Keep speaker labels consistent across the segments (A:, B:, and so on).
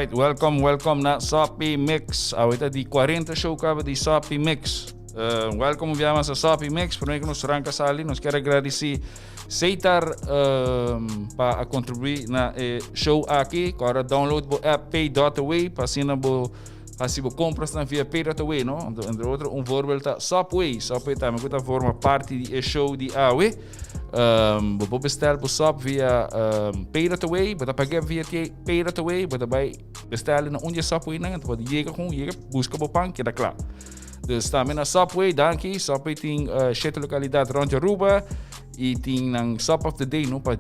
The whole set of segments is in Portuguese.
A: Alright, welcome na Sopi Mix. Ahorita di 40 show ka di Sopi Mix. Welcome via sa Sopi Mix. Por que nos arranca sali, nos quero agradecer Seitar para contribuir na show aqui. Agora download o app Pay.away para assinar se você compras na via Pay.away, não? Entre outros, voorbeeld tá Subway. Subway também que forma parte do show de AWay. Você bestellen por Sop via Pay.away, você paga via Pay.away, você vai bestellen na onde Subway não, você chega, busca o pão, que dá claro. Dus também na Subway, danke. Subway tem 7 localidades rond Aruba e tem na Sop of the Day, não para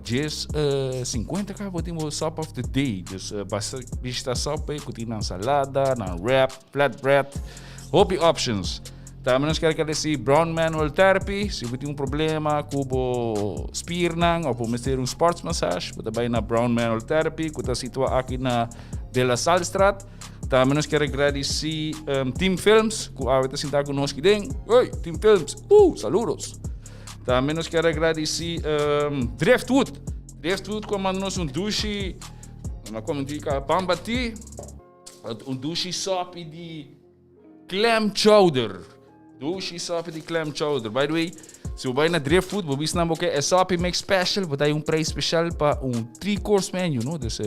A: 50 cá, você tem o Sop of the Day. Dus basta visitar Subway, que tem na salada, na wrap, flatbread, hope options. Também nós queremos agradecer Brown Manual Therapy. Se você tem problema com o spiernan ou por meter sports massage, você vai na Brown Manual Therapy, que está situado aqui na De La Salstraat. Também nós queremos agradecer Team Films, que está sentado conosco aqui. Oi, Team Films, saludos. Também nós queremos agradecer Driftwood. Driftwood comanda-nos douche, como dica, Bambati, douche Sopi de clam chowder. Douche Sopi de clam chowder. By the way, se você vai na Driftwood, você vai ver que é Sopi Mix Special, você tem preço especial para 3-course menu, não? Dus,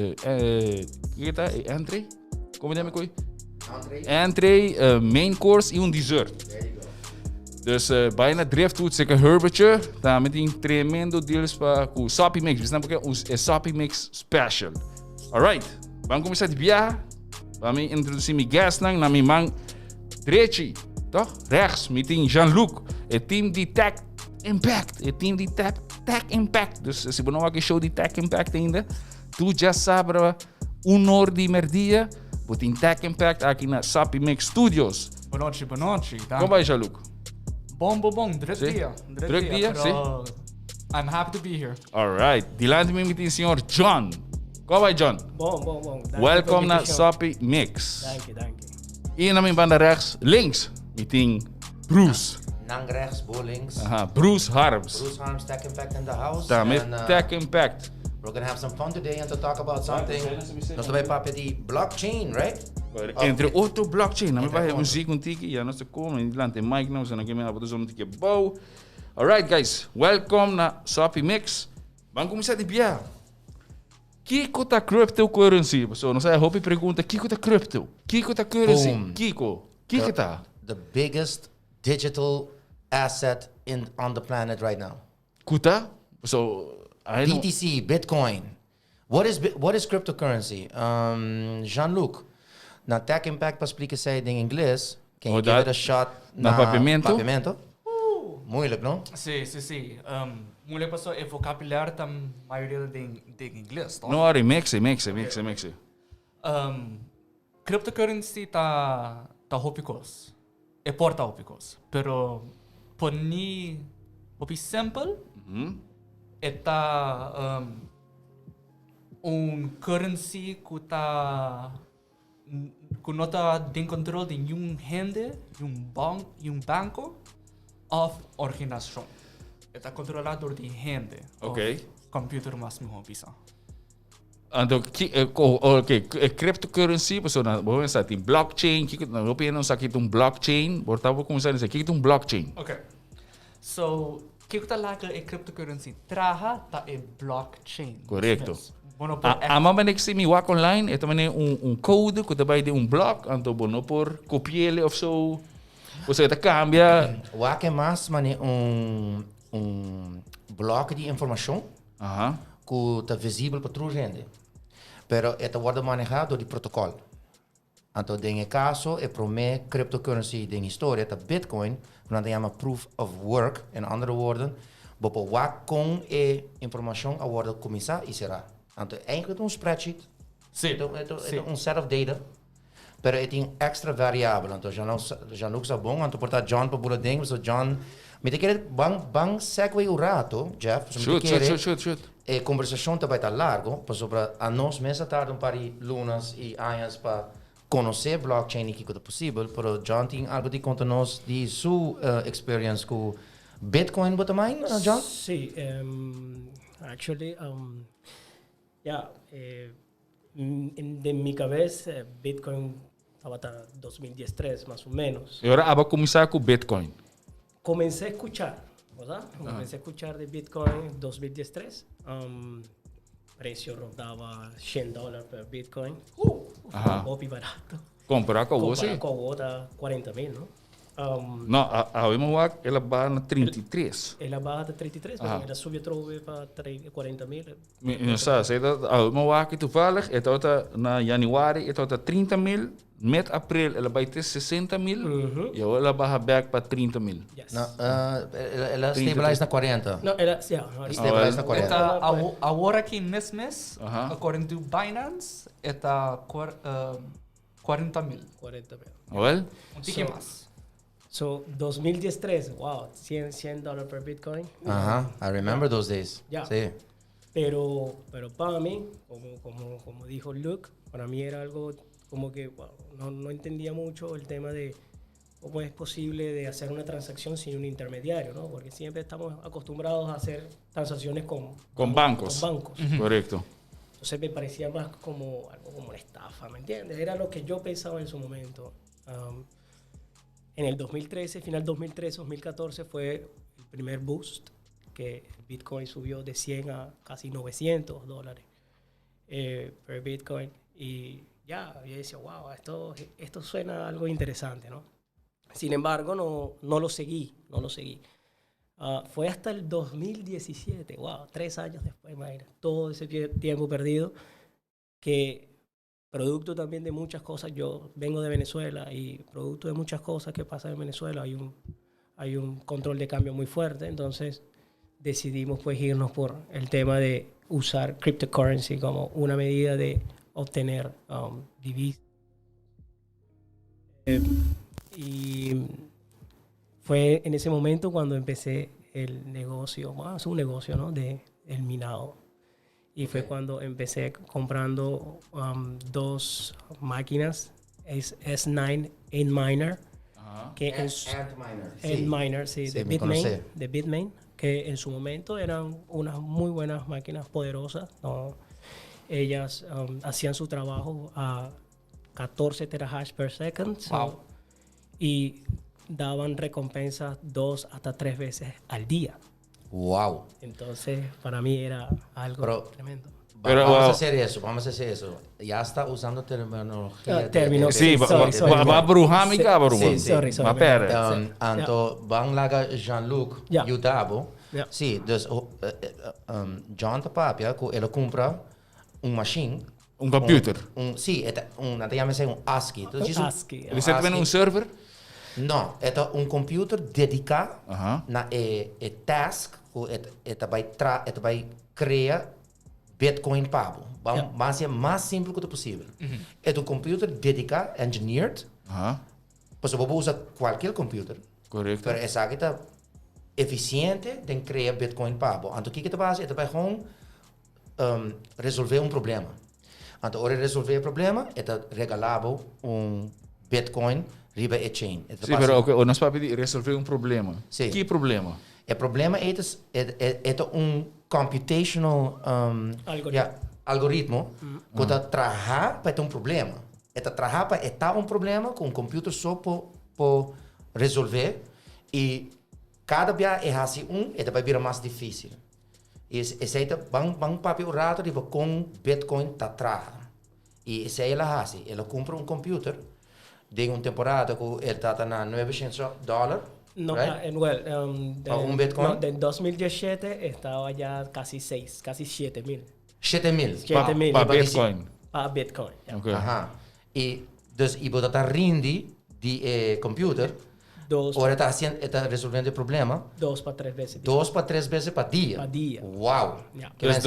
A: que tá? Entree? Como é que é? Entree, main course e dessert.
B: There you go.
A: Dus bij na Driftwood zeker Herbertje, daar met een tremendo deals para o Sopi Mix. Você porque é Sopi Mix Special. Alright, vamos começar de viajar. Vamos introduzir meu guest na minha mão direita. Toch? Rechts, met Jean-Luc. Het team die Tech Impact. Het team die Tech Impact. Dus se você não aqui show de Tech Impact ainda, tu já sabe honor de merdia. Você tem Tech Impact aqui na Sopi Mix Studios.
C: Boa noite.
A: Como vai, Jean-Luc?
C: Bom. Druk dia.
A: Sim.
C: I'm happy to be here.
A: Alright. Dilante me met o senhor John. Como vai, John?
B: Bom.
A: Welcome na Sopi Mix.
B: Dank je.
A: E na minha banda links, meeting Bruce.
B: Nang rechts, Bo links.
A: Bruce Harms.
B: Bruce Harms, Tech Impact in the house.
A: Daarmee
B: And,
A: Tech Impact.
B: We're gonna have some fun today and to talk about something. Nós também papo de blockchain, right?
A: Entre outro blockchain, nós vai muziek um tiki, ja, nós te komen in land in mic nós, en dan gaan we naar de zon tiki bouw. Alright guys, welcome na Sopi Mix. Vamos começar de biar. Kiko tá cryptocurrency. So, nós a Hopi pergunta, Kiko tá crypto? Kiko tá currency?
B: Boom.
A: Kiko tá?
B: The biggest digital asset on the planet right now.
A: Kuta? So, I don't...
B: BTC, Bitcoin. What is cryptocurrency? Jean-Luc, na Tech Impact para explicar isso em inglês. Can you give it a shot
A: na
B: papimento? Moeilijk, não?
C: Sim. Moeilijk pa so e vocabulário tam maioria de inglês, toch?
A: No, Ari, mixe.
C: Cryptocurrency tá hopicos. É porta hopicos. Pero poni hopi simple. É currency que não tá de controle de gente, de banco of organização. É controlado por gente.
A: Ok.
C: Computer mas não bisa.
A: Então, cryptocurrency, pessoal, vamos pensar, tem blockchain, não penso aqui tem blockchain, portanto, começar a dizer, aqui tem blockchain.
C: Ok. So, que tá lá é cryptocurrency? Traha tá é blockchain.
A: Correto.
C: Bueno,
A: a mamãe que se me walk online, é também code que também de block, então, bueno, por copiar ou so, você tá cambia.
B: Wak é mais, mane bloco de informação que está visível para toda a gente. Pero está word manejado de protocolo. Então, em caso, é para mim, cryptocurrency de história, está Bitcoin, nós chamamos proof of work, em andere woorden, para wak com a informação a word começar e será. Então, eigenlijk spreadsheet.
C: Sim.
B: É set of data. Pero é tem extra variável. Então, já não é bom. Então, portanto, John para boa ding, so John, me te quer bang segue o rato, Jeff.
A: Shoot.
B: A conversação também está largo, para a nós mesmo tarde par de lunas e anos para conhecer blockchain e que é possível. Pero John tem algo de contar-nos de sua experience com Bitcoin, but também, John?
D: Sí, actually, De mi cabeza, Bitcoin estaba hasta 2013 más o menos.
A: E agora aba começar com Bitcoin.
D: Comencé a escuchar, ¿verdad? Comencé a escuchar de Bitcoin en 2013. Precio rodaba $100 por Bitcoin.
A: Ajá.
D: Sopi barato.
A: Comparar com você?
D: Comparado com outra, 40,000, ¿no?
A: Não, a mesma ela vai na 33.
D: Ela baja de 33,
A: Ajá.
D: pero ela subiu outra vez para 40,000.
A: Não sabe, sei dat a mesma que toevallig, het outa na januari, het outa 30,000, met april ela vai ter 60,000, e ela vai back para 30,000.
D: Yes.
B: No, ela stabilize na 40.
D: No, ela,
B: Stabilize na 40.
C: Eta agora aqui nesse mês,
A: Aha.
C: according to Binance, eta 40,000.
D: 40,000.
A: Wel?
C: Um tique mais.
D: So, 2013, wow, $100 per Bitcoin.
B: I remember those days.
D: Yeah.
B: Sí.
D: Pero para mí, como dijo Luke, para mí era algo como que wow, no entendía mucho el tema de cómo es posible de hacer una transacción sin un intermediario, ¿no? Porque siempre estamos acostumbrados a hacer transacciones
A: Con bancos.
D: Con bancos.
A: Correcto.
D: Entonces me parecía más como algo como una estafa, ¿me entiendes? Era lo que yo pensaba en su momento. En el 2013, final 2013, 2014 fue el primer boost que Bitcoin subió de 100 a casi $900 per Bitcoin. Y ya, yo decía, wow, esto suena algo interesante, ¿no? Sin embargo, no lo seguí. Fue hasta el 2017, wow, 3 años después, imagínate, todo ese tiempo perdido, que producto también de muchas cosas, yo vengo de Venezuela y producto de muchas cosas que pasan en Venezuela hay un control de cambio muy fuerte, entonces decidimos pues irnos por el tema de usar cryptocurrency como una medida de obtener divisas. Y fue en ese momento cuando empecé el negocio, más un negocio, ¿no? De el minado. Y fue cuando empecé comprando 2 máquinas, S9 Antminer, que Antminer, sí, de Bitmain, que en su momento eran unas muy buenas máquinas poderosas, ¿no? Ellas hacían su trabajo a 14 terahash per second.
C: Wow.
D: Y daban recompensas 2 hasta 3 veces al día.
B: Wow.
D: Entonces, para mí era algo tremendo.
B: Vamos a hacer eso. Ya está usando terminología.
A: Sí, va brujar mi cabrón.
D: Sí, sorry.
A: Va pera.
B: Anto, bang laga Jean-Luc, Yudabo. Sí, dus John de Papia, ele compra machine.
A: Un computer.
B: Sí, dat llama un ASCII.
D: ASCII.
A: Ele zet met een server?
B: No, het is een computer dedicado naar een task, het bij creëren Bitcoin Pabo. Mas é mais simples que possível. É um computer dedicado, engineered. Você pode usar qualquer computer.
A: Correto.
B: Pero é que tá eficiente de criar Bitcoin Pabo. Então o que faz? É vai gewoon resolver um problema. Então, para resolver o problema, é regalado Bitcoin riba a chain.
A: Sim, mas nós vamos resolver um problema.
B: Sim.
A: Que problema?
B: O problema é computational algoritmo que trabalha para um problema. Trabalha para um problema com computer só para resolver e cada vez é assim vai virar mais difícil. Esse é bang papel rato de com Bitcoin trabalha. E esse é ela assim, ela compra um computer de uma temporada que ele está na $900.
D: No,
B: right?
D: Un
B: Bitcoin?
D: No, de 2017 estaba ya casi 7,000.
B: 7,000.
A: Para Bitcoin.
D: Para Bitcoin. Yeah.
A: Okay.
B: Aha. E dus ibo dat rindi die computer. Ora está resolvendo o problema.
D: 2 para 3 veces.
B: 2 para 3 vezes para dia. Wow.
D: Yeah.
A: Dus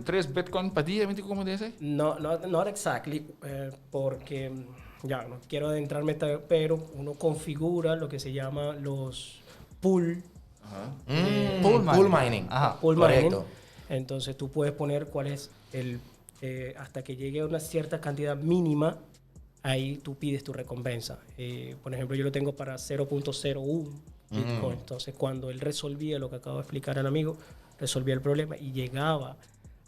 A: 3 Bitcoin para dia, ¿me como dice?
D: No, not exactly, porque ya no quiero adentrarme, pero uno configura lo que se llama los pool
B: mining.
D: Ajá, pool mining. Entonces tú puedes poner cuál es el hasta que llegue a una cierta cantidad mínima, ahí tú pides tu recompensa. Por ejemplo, yo lo tengo para 0.01 Bitcoin. Entonces, cuando él resolvía lo que acabo de explicar al amigo, resolvía el problema y llegaba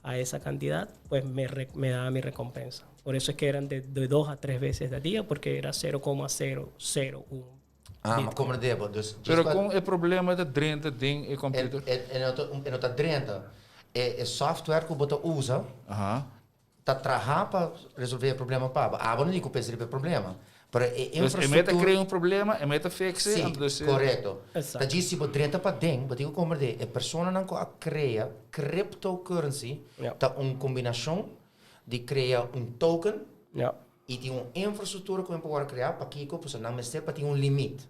D: a esa cantidad, pues me daba mi recompensa. Por eso es que eran de 2 a 3 veces al día, porque era 0,001.
B: Maar komen er dus
A: Pero com o problema de 30 ding e computer.
B: en outra 30 é software que você usa tá trabalhar para resolver o problema para não digo para resolver o problema para
A: Dus meta cria problema e meta fixe.
B: sim, correto tá diz se 30 para ding mas digo como é pessoa não que cria cryptocurrency tá combinação de criar token e tem infraestrutura que pode criar para Kiko para não mestre para ter limite.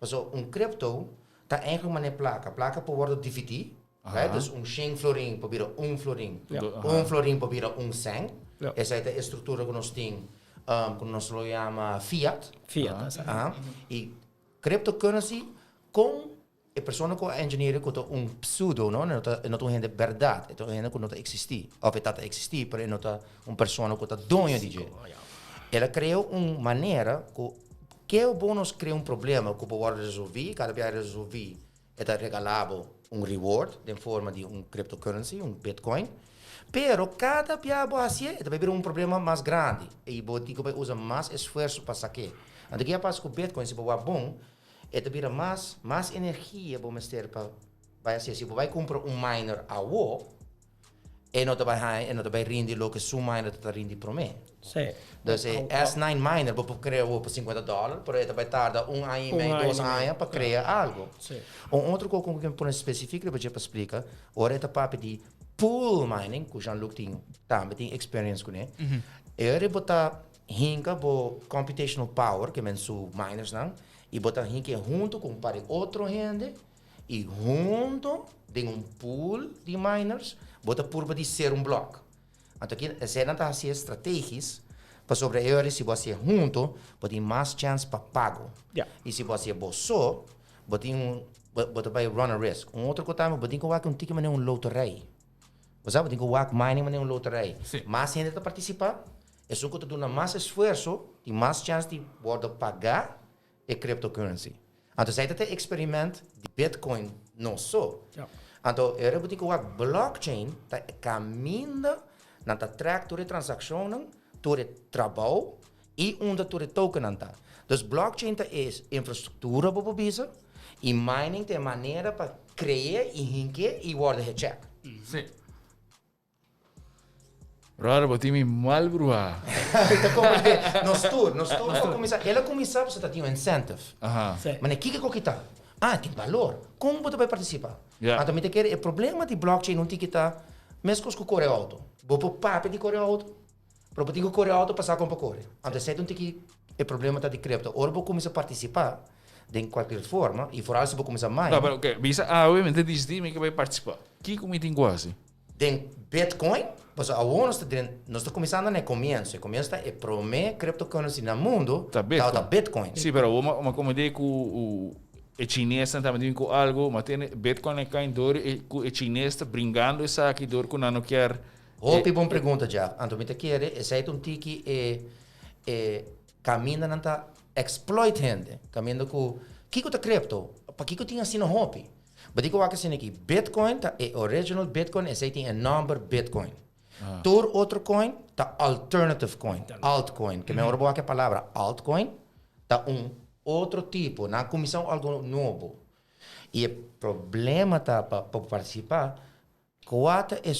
B: So, crypto está eigenlijk maar een placa pode worden dividir. Right? Dus 100 florin probeer 1 florin. 1 florin probeer 1 cent. Essa é a estrutura que nós temos, que nós chamamos fiat. E cryptocurrency com a pessoa que é engenheiro que tem pseudo, não é de verdade, é uma que não existe, ou está existir, mas não é uma pessoa que está dono de dinheiro. Ela criou uma maneira que o bônus cria problema que pode resolver, cada vez resolver, é regalado reward em forma de cryptocurrency, Bitcoin. Pero cada vez assim, vai vir problema mais grande e você vai usar mais esforço para sacar. Então, que passa com o Bitcoin, se for bom, vai mais energia para mestre para vai assim, se vai comprar miner a e não vai render o que seu miner está rendendo para mim.
D: Sim.
B: Então, S9 miner para criar por $50, por aí vai tardar ano e meio, 2 anos para criar algo.
D: Sim.
B: Outro coisa que eu específico para te explicar, ora é papo de pool mining, que Jean-Luc tem experience com ele. Ele botar hinka bo computational power, que é su miners não, e botar hinka junto com outro gente e junto de pool de miners, botar por de ser bloco. Então aqui essa não está assim estratégias para sobre eles se você junto, pode mais chance para pago. E se você só, botar vai run a risk. Outro que também botar que tique mané loteria. Você sabe, botar mining mané loteria. Mais gente está participar, é só que tu dá mais esforço e mais chance de poder pagar a cryptocurrency. Então sai até experimento de Bitcoin não só. Então era botar que blockchain está caminhando na track toda transação, toda trabalho e onde toda token anda. Dus blockchain é infraestrutura para o business e mining é maneira para criar e rinque e guardar check.
A: Sim. Rara, botei me mal, brua.
B: Então como é? Nós tour começar. Ela começar você tá tendo incentive. Mas o que está? Tem valor. Como você vai participar? Então me quer o problema de blockchain não tem que estar mesmo com o core auto. Vou pôr papo de core auto. Para poder o core auto passar com o core. Então você não tem que o problema está de cripto. Ora vou começar a participar de qualquer forma e for se vou começar mais.
A: Não, ok. Bisa, obviamente diz que vai participar. Que como tem quase?
B: De Bitcoin, mas nós estamos começando no começo. O começo é para mim cryptocurrency no mundo.
A: Tá
B: Bitcoin.
A: Sim, pero uma como digo o chinês também com algo, mas tem Bitcoin é caindo e o chinês está brincando essa aqui dor que não quer.
B: Sopi, boa pergunta já. Então, me quer é um tiki caminha não tá exploitando, caminha com Kiko tá cripto, para Kiko tinha assim no Sopi. Mas digo assim aqui, Bitcoin tá original Bitcoin, esse tem number Bitcoin. Tur outro coin tá alternative coin, altcoin, que me orbo a palavra altcoin, tá outro tipo, na comissão algo novo. E o problema tá para participar, quatro é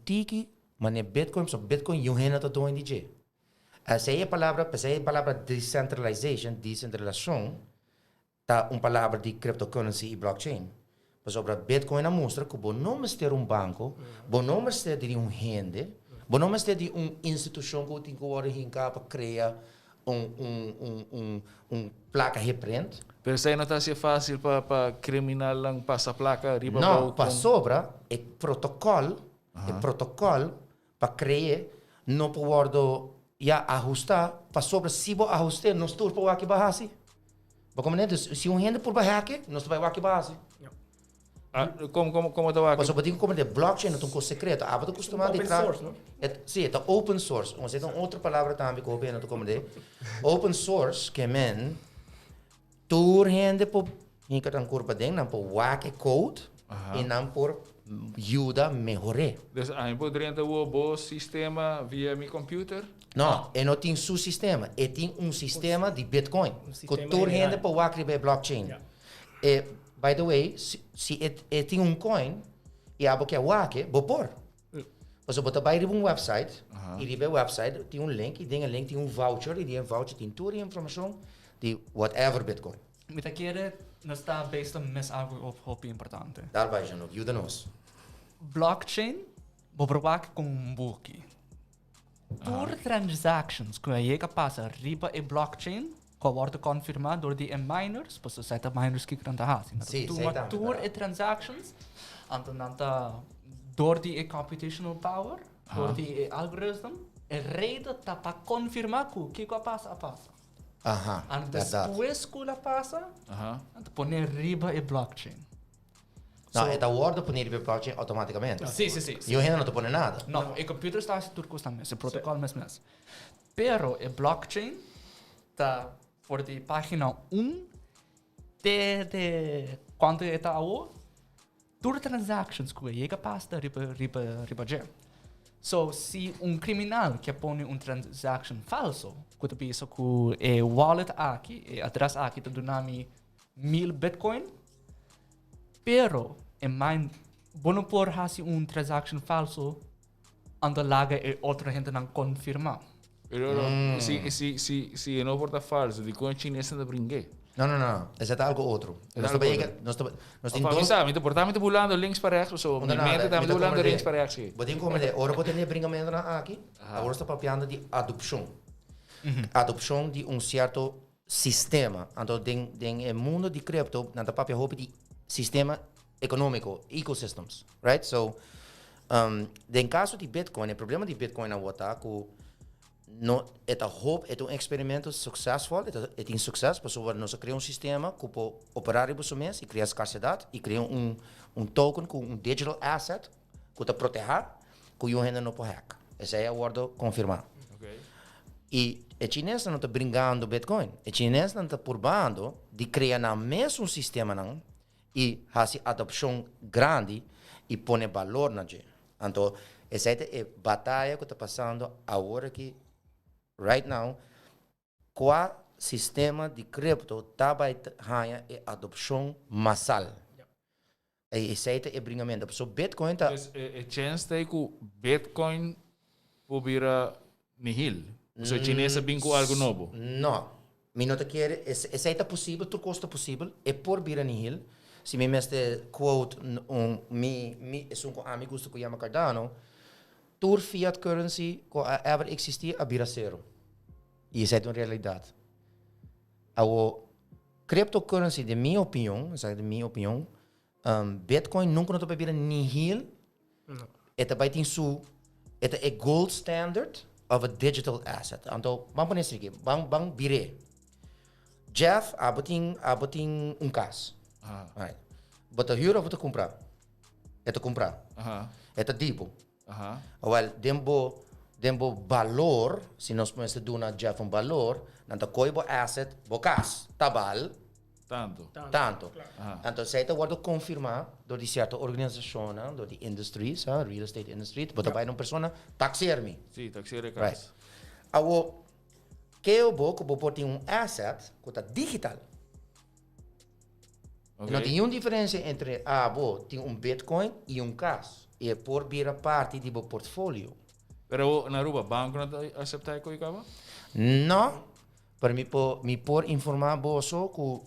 B: tiki, mas é Bitcoin, so Bitcoin e o reino tá doendo de essa é a palavra descentralização, tá palavra de cryptocurrency e blockchain. Mas sobre Bitcoin mostra que você não precisa ter banco, você não precisa de rende, você não precisa de instituição que tem que para criar placa reprint.
A: Pero isso não está fácil para criminal lang passa placa riba.
B: Não, para sobra é protocolo para criar não pode ajustar para sobre se você ajustar não estou para aqui base. Porque se rende por aqui, não vai aqui base.
A: Como tá aqui?
B: Mas eu digo como de blockchain não tem coisa secreta. Ah, você costuma de
D: source, não?
B: Sim, é open source. Você tem outra palavra também que eu não como de open source que tu rende por curva dentro, não por code, e não por ajuda a melhorar.
A: Dus hij poderia ter um bom sistema via meu computer?
B: Não, e não tem seu sistema, e tem sistema de Bitcoin.
D: sistema
B: Que todo
D: general.
B: gente pode criar blockchain.
D: Yeah.
B: E, by the way, se tem coin, e abo que é wake, vou pôr. Você bota vai um website, e riba website tem link, e dentro link tem voucher, e dentro voucher tem toda a informação de whatever Bitcoin.
C: Mitä kere, nós está based on algo hopi importante.
B: Daar vai, Jano, ajuda-nos.
C: Blockchain, bobrowak com book. Door transactions que é capaz riba e blockchain, que wordt confirmado door die miners, pois sai de miners que grande haas.
B: Sim,
C: Tu
B: sei
C: maar
B: tanto,
C: door
B: tá.
C: e transactions, então door die computational power, door die algoritme, e rede tá para confirmar que o que passa.
B: Aham,
C: En
B: verdade.
C: depois que ela passa,
A: Aha.
C: então põe riba e blockchain.
B: Não, é da ordem para ir blockchain automaticamente.
C: Sim.
B: E eu ainda não estou pondo nada.
C: No, el computer está haciendo turcos también, el protocolo mes. Pero el blockchain está por la página 1 de cuando está ahora, todas las transactions que llega pasta riba ya. So, si un criminal que pone una transaction falso, que te piensa que el wallet aquí, el address aquí, te da 1000 Bitcoin, pero en mijn bueno por hacer un transaction falso, anda laga e outra gente não confirma.
A: Pero se não porta falso, de como chinesa de brinquedo.
B: Não. Esse é algo outro.
A: É algo outro.
B: Nós
A: Of wie sabe, me portar muito pulando links para rechts of zo. Die mensen daar pulando links para rechts.
B: Wat ik kom met ora pode nem bringamento na aqui. Agora está papiando de adopção. Adopção de certo sistema. Então, den mundo de cripto, na papia hope de sistema econômico, ecosystems, right? So, den caso de Bitcoin, o problema de Bitcoin é que no, het hoop, het experimento succesvol, het is succes, porque nós criamos sistema que pode operar em mês e criar escassidade e criar token com digital asset que te proteger, que o gente não pode hack. Essa é a ordem confirmada.
A: Okay.
B: E o chinês não está brincando Bitcoin, o chinês não está probando de criar na mesmo sistema não e fazer adopção grande e pôr valor na gente. Então, essa é a batalha que está passando agora que right now, qual sistema de cripto está ganhando a adopção massal. E esse é o bringamento. So Bitcoin está...
A: Dus chance dat que Bitcoin probeer nihil. So chinesa bingo algo novo.
B: Não. Mi não te quer... Esse é possível, tudo custa possível. É por vir a nihil. Se me meste quote, é um amigo que chama Cardano, tour fiat currency que ever existia a bira zero. E isso é uma realidade. A cryptocurrency, de minha opinião, Bitcoin nunca não vai virar nihil. Esta vai ter é gold standard of a digital asset. Então, vamos para isso aqui. Vamos virar. Jeff, abotin caso. Right. Bota huur of bota comprar? Eta comprar. Eta tipo. Well, dembo valor, se nós podemos dar na Jeff valor, nanta coibo asset, bocas, tabal,
A: Tanto.
B: tanto. Então, se esta guarda confirmar, do de certa organização, do de industries, real estate industry, bota vai uma pessoa taxer-me.
A: Sim, taxere
B: Right.
A: cas.
B: Awo, que eu vou ter asset que está digital.
A: Okay.
B: Não tem nenhuma diferença entre tem Bitcoin e cash. E por vir a parte do portfólio.
A: Pero na Aruba, banco não aceitar ko ikaw?
B: Não. Para me por informar você que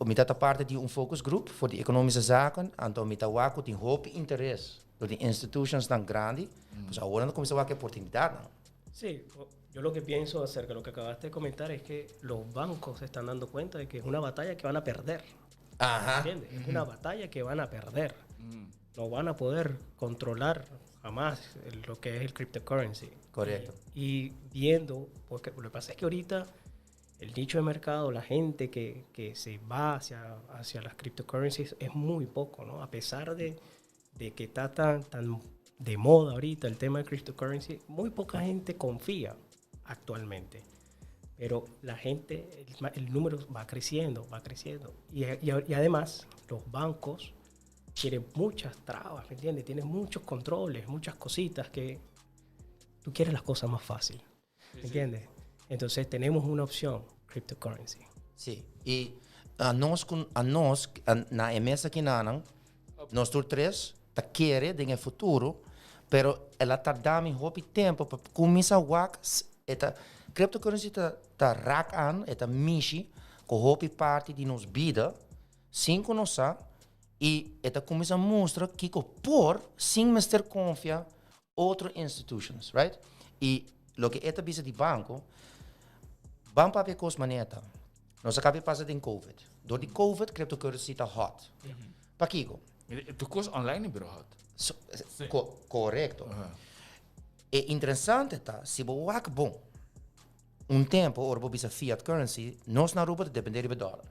B: me está parte de focus group voor de economische zaken. Então me está waco tem hoop interesse door de institutions tan grandes. Pues ahora no comienza a haber oportunidad. ¿No?
D: Sí, yo lo que pienso acerca de lo que acabaste de comentar es que los bancos se están dando cuenta de que es una batalla que van a perder.
B: Ajá.
D: ¿Entiendes? Es una batalla que van a perder. No van a poder controlar jamás lo que es el cryptocurrency.
B: Correcto.
D: Y viendo, porque lo que pasa es que ahorita el nicho de mercado, la gente que se va hacia las cryptocurrencies es muy poco, ¿no? A pesar de que está tan de moda ahorita el tema de cryptocurrency, muy poca gente confía actualmente. Pero la gente, el número va creciendo. Y además, los bancos tiene muchas trabas, ¿me entiendes? Tiene muchos controles, muchas cositas que tú quieres las cosas más fácil, ¿me entiendes? Entonces tenemos una opción, cryptocurrency.
B: Sí. E na emesa que nós três tá querer em futuro, pero ela tá dando hopi tempo para começar a work. Eta cryptocurrency tá raak aan, eta mishi, com hopi parte de nos vida, sem conosar, e eta começa a mostrar que por sem mister confia outras institutions, right? E lo que eta bisa de banco, banco papel cos maneta. Nós acabamos de passar em COVID. Door die COVID, cryptocurrency tá hot. Pa Kiko.
A: Tu kost online niet had.
B: Correcto. E interessante tá, se você é bom, tempo, ora você fiat currency, nós na Europa dependemos do dólar.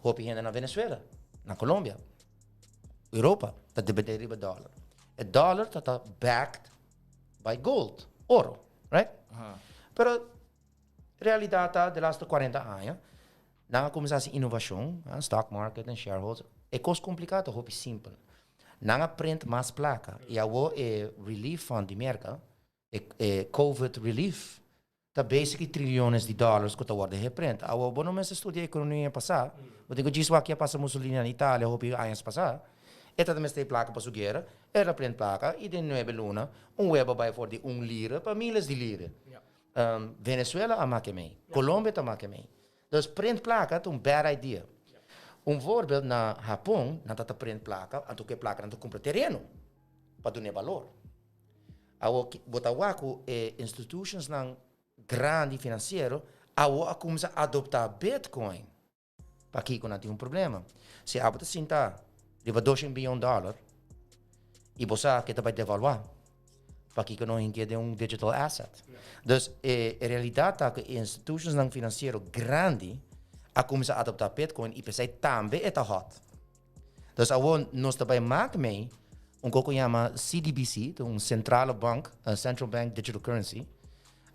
B: Hopi gente na Venezuela, na Colômbia, Europa, tá dependendo do dólar. O dólar tá backed by gold, ouro, right? Pero realidade tá de laatste 40 anos, na começar a inovação, stock market en shareholders, é coisa complicada, hopi simples. Nanga print mais placa e a relief fund de merca COVID relief tá basically trilhões de dólares que tá guarda reprint. A o bono mas estudia economia passar, eu digo disso aqui passa Mussolini na Itália, hopi anos passar. Eta também tem placa para sugueira, era print placa e de 9 luna, web by for de lira para milhas de lira. Venezuela a makemei, Colômbia tá makemei. Dus print placa é bad idea. Voorbeeld na Japão, na tata print placa, anto que placa não compra terreno para dar valor. Awo botawaku institutions nang grande financeiro, awo a começa a adotar Bitcoin. Para Kiko não tem problema. Se a bota sinta, riba $2 bilhão, e você que vai devaluar, para Kiko não tem digital asset. Dus a realidade é que institutions nang financeiro grande a começar a adoptar Bitcoin e pensar também é hot. Então, nós também maken pouco chama CDBC, Central Bank Digital Currency.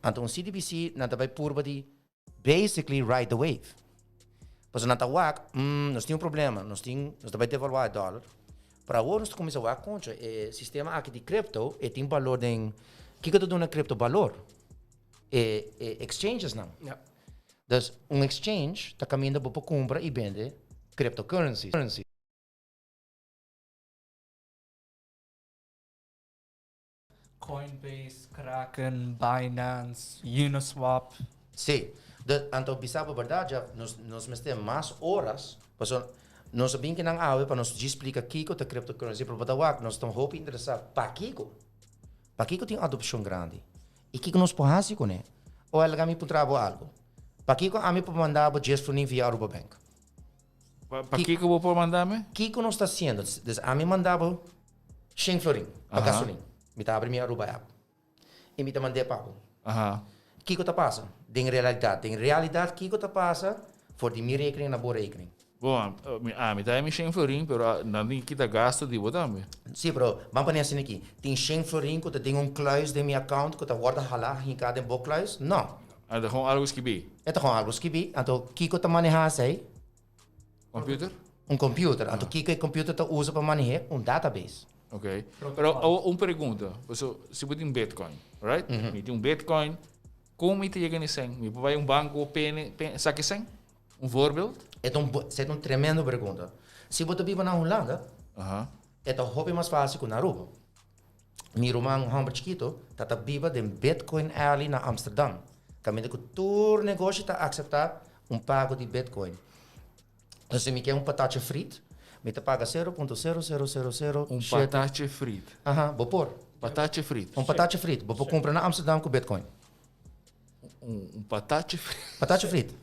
B: Então, CDBC não também purba de basically ride the wave. Mas não tá nós temos problema, nós também devaluar o dólar. Para agora nós começamos a contra o sistema aqui de cripto e tem valor em que eu estou na cripto valor? Exchanges não. Yeah. Dus exchange está caminhando para comprar e vender cryptocurrency.
C: Coinbase, Kraken, Binance, Uniswap.
B: Sim. Então, a verdade, nós temos mais horas, nós sabemos que não há para nos explicar Kiko da cryptocurrency, para nós estamos muito interessados para Kiko. Para Kiko tem adopção grande. E Kiko nos pode com ele. Ou ela vai me trabalhar algo. Para Kiko, a mim para mandar o gesto via Aruba Bank.
A: Para Kiko, vou mandar-me?
B: Kiko não está sendo. A mim mandava 100 florin para gasolina. Me está abrindo minha Aruba app. E me está mandando pago. Kiko está passa. Em realidade, Kiko está passa por de minha rekening na boa rekening.
A: Bom, me dá 100 florin, mas não tem que dar gasto de botar me.
B: Sim, bro. Vamos para assim aqui. Tem 100 florin que tem kluis de minha account que está guarda halar em cada kluis? Não.
A: É gewoon algo esquibi.
B: É gewoon algo esquibi. Então, Kiko está manejando
A: computer?
B: Computer. Então, Kiko e computer está usa para manejar database.
A: Ok. Pero uma pergunta. Se você tem Bitcoin, right? Me tem Bitcoin. Como me chega nisso? Me vai banco, saque sem? Voorbeeld?
B: É uma tremenda pergunta. Se você vive na Holanda, é hobby mais fácil que na Aruba. Meu irmão, Humber Chiquito, está viva de Bitcoin Alley na Amsterdam. Caminho que todo negócio está a aceitar pago de Bitcoin. Então, se me quer patate frito, me paga 0.0000...
A: patate frito?
B: Vou pôr.
A: Patate frito?
B: Patate frito. Vou comprar na Amsterdam com Bitcoin.
A: Patate frito?
B: Patate frito.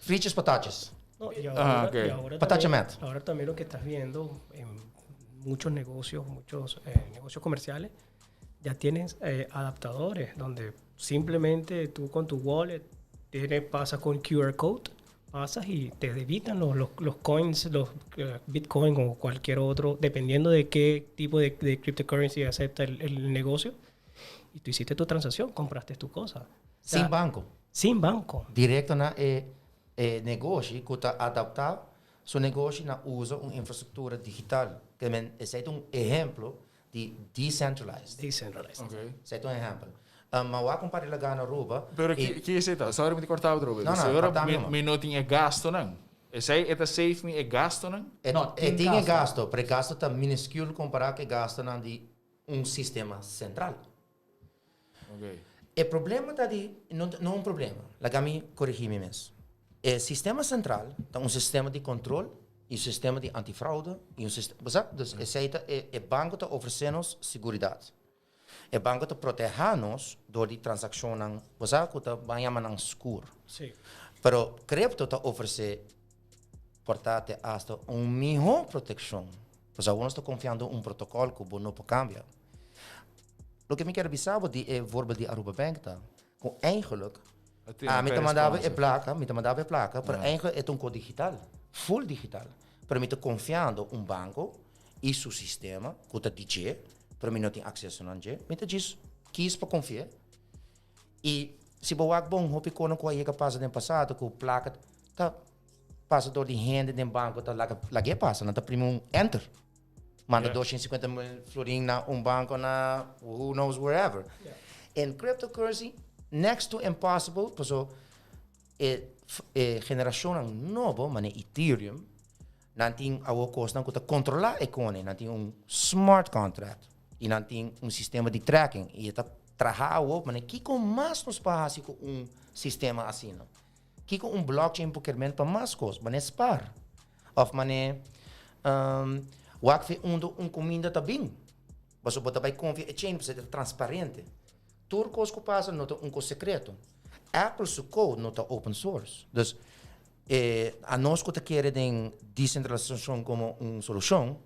B: Fritas patates.
D: No, y ahora
B: Patate mat.
D: Ahora también lo que estás viendo en muchos negocios comerciales, ya tienes adaptadores donde simplemente tú con tu wallet pasas con QR code, pasas y te debitan los coins, los Bitcoin o cualquier otro, dependiendo de qué tipo de cryptocurrency acepta el negocio. Y tú hiciste tu transacción, compraste tu cosa.
B: Sin banco.
D: Sin banco.
B: Directo na negócio que está adaptado su negocio na usa una infraestructura digital. Que es un ejemplo de decentralized.
D: Decentralized.
A: Okay.
B: Es un ejemplo. Maar waar comparar la gana Ruba?
A: Pero que é isso? Sorry, me cortava o
B: Não, não,
A: agora
B: cortava
A: me não tinha gasto não. Esse é safe me é gasto não?
B: Tem gasto, pero gasto está minúsculo comparado com gasto na de sistema central.
A: Okay.
B: O problema está de não é um problema. La gami corrigir me mesmo. O sistema central tem sistema de controle e sistema de antifraude e sistema, dus é banco está oferecendo segurança. O banco está protegendo-nos de transações, você está banhando seguro.
D: Sí.
B: Pero cripto está oferecendo portate hasta uma melhor proteção. Pois alguns estão confiando em um protocolo que não pode cambiar. O que me quero avisar é o voorbeeld de Aruba Bank tá. Com eigenlijk, me mandava a placa, pero eigenlijk é um código digital, full digital. Para mim confiando em um banco e seu sistema, que está DJ, para mim não tem acesso a ninguém. Me diz quis para confiar. E se você bom, hope quando que passa no passado, que a placa tá passa door die handen in banco, dat lage passa, dat primo enter. Manda 250 mil florin na banco na who knows wherever. Yeah. In cryptocurrency, next to impossible, so generação novo, mas Ethereum, nanti awo costa que controlar a economia, nanti smart contract, e nanti sistema de tracking, e está trabalhando, mas Kiko mais nos passa com sistema assim, não? Kiko blockchain procurement para mais coisas, mas spar. Of mané, wat we comida também. Mas o bota vai confiar a chain para ser transparente. Tudo que passa não é coisa secreto. Apple su code não é open source. Dus a nós que quer de descentralização como solução,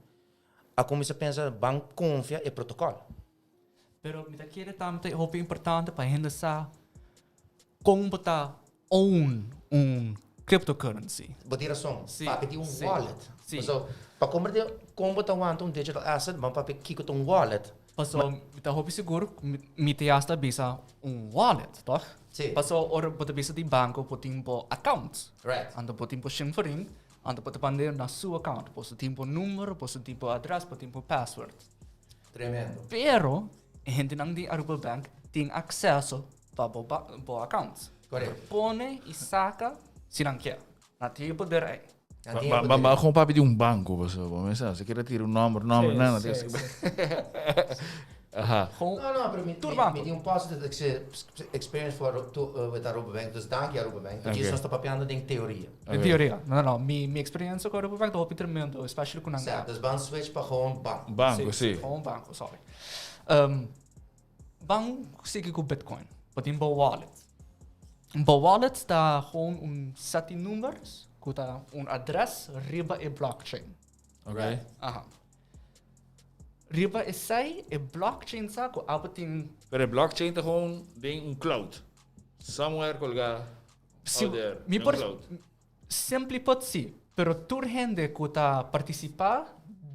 B: a começa a pensar banco confia e protocolo.
C: Pero me quer também é importante para ainda sa como botar own cryptocurrency.
B: Botar som,
C: Sim,
B: para pedir
C: sim,
B: wallet.
C: sim.
B: So, para como botar digital asset, vamos para Kiko wallet.
C: Paso, me hope seguro, me te hasta bisa wallet, toch?
B: Sim.
C: Paso, ora bota bisa di banco, poting po accounts.
B: Right.
C: Ando poting po shimfering, ando pota pande na su account, poso timpo número, poso timpo address, poso timpo password.
B: Tremendo.
C: Pero, gente nang di Aruba Bank tem acesso para bo accounts.
B: Correto.
C: Pone e saca se não quer. Na tipo de rei.
A: Mas como para pedir banco, você quer tirar número, não. Aha.
B: Não, para mim, me deu positive experience with Aruba Bank, dus dank je Aruba Bank. Porque isso está papiando em teoria.
C: In teoria. Não. Minha experiência com a Aruba Bank é tremendo, especially com a
B: Certo, dus van switch para gewoon bank.
A: Banco, sim.
C: Gewoon banco, sorry. Banco sigue com Bitcoin. Pode ter wallet. Wallet está com set de números, que está adres riba e blockchain.
A: Ok.
C: Aha. Riba e sai e blockchain sa ko apa ting
A: Pero blockchain tá gewoon tem cloud. Somewhere colgar out there.
C: Mi por simply put si, pero tur gente que tá participar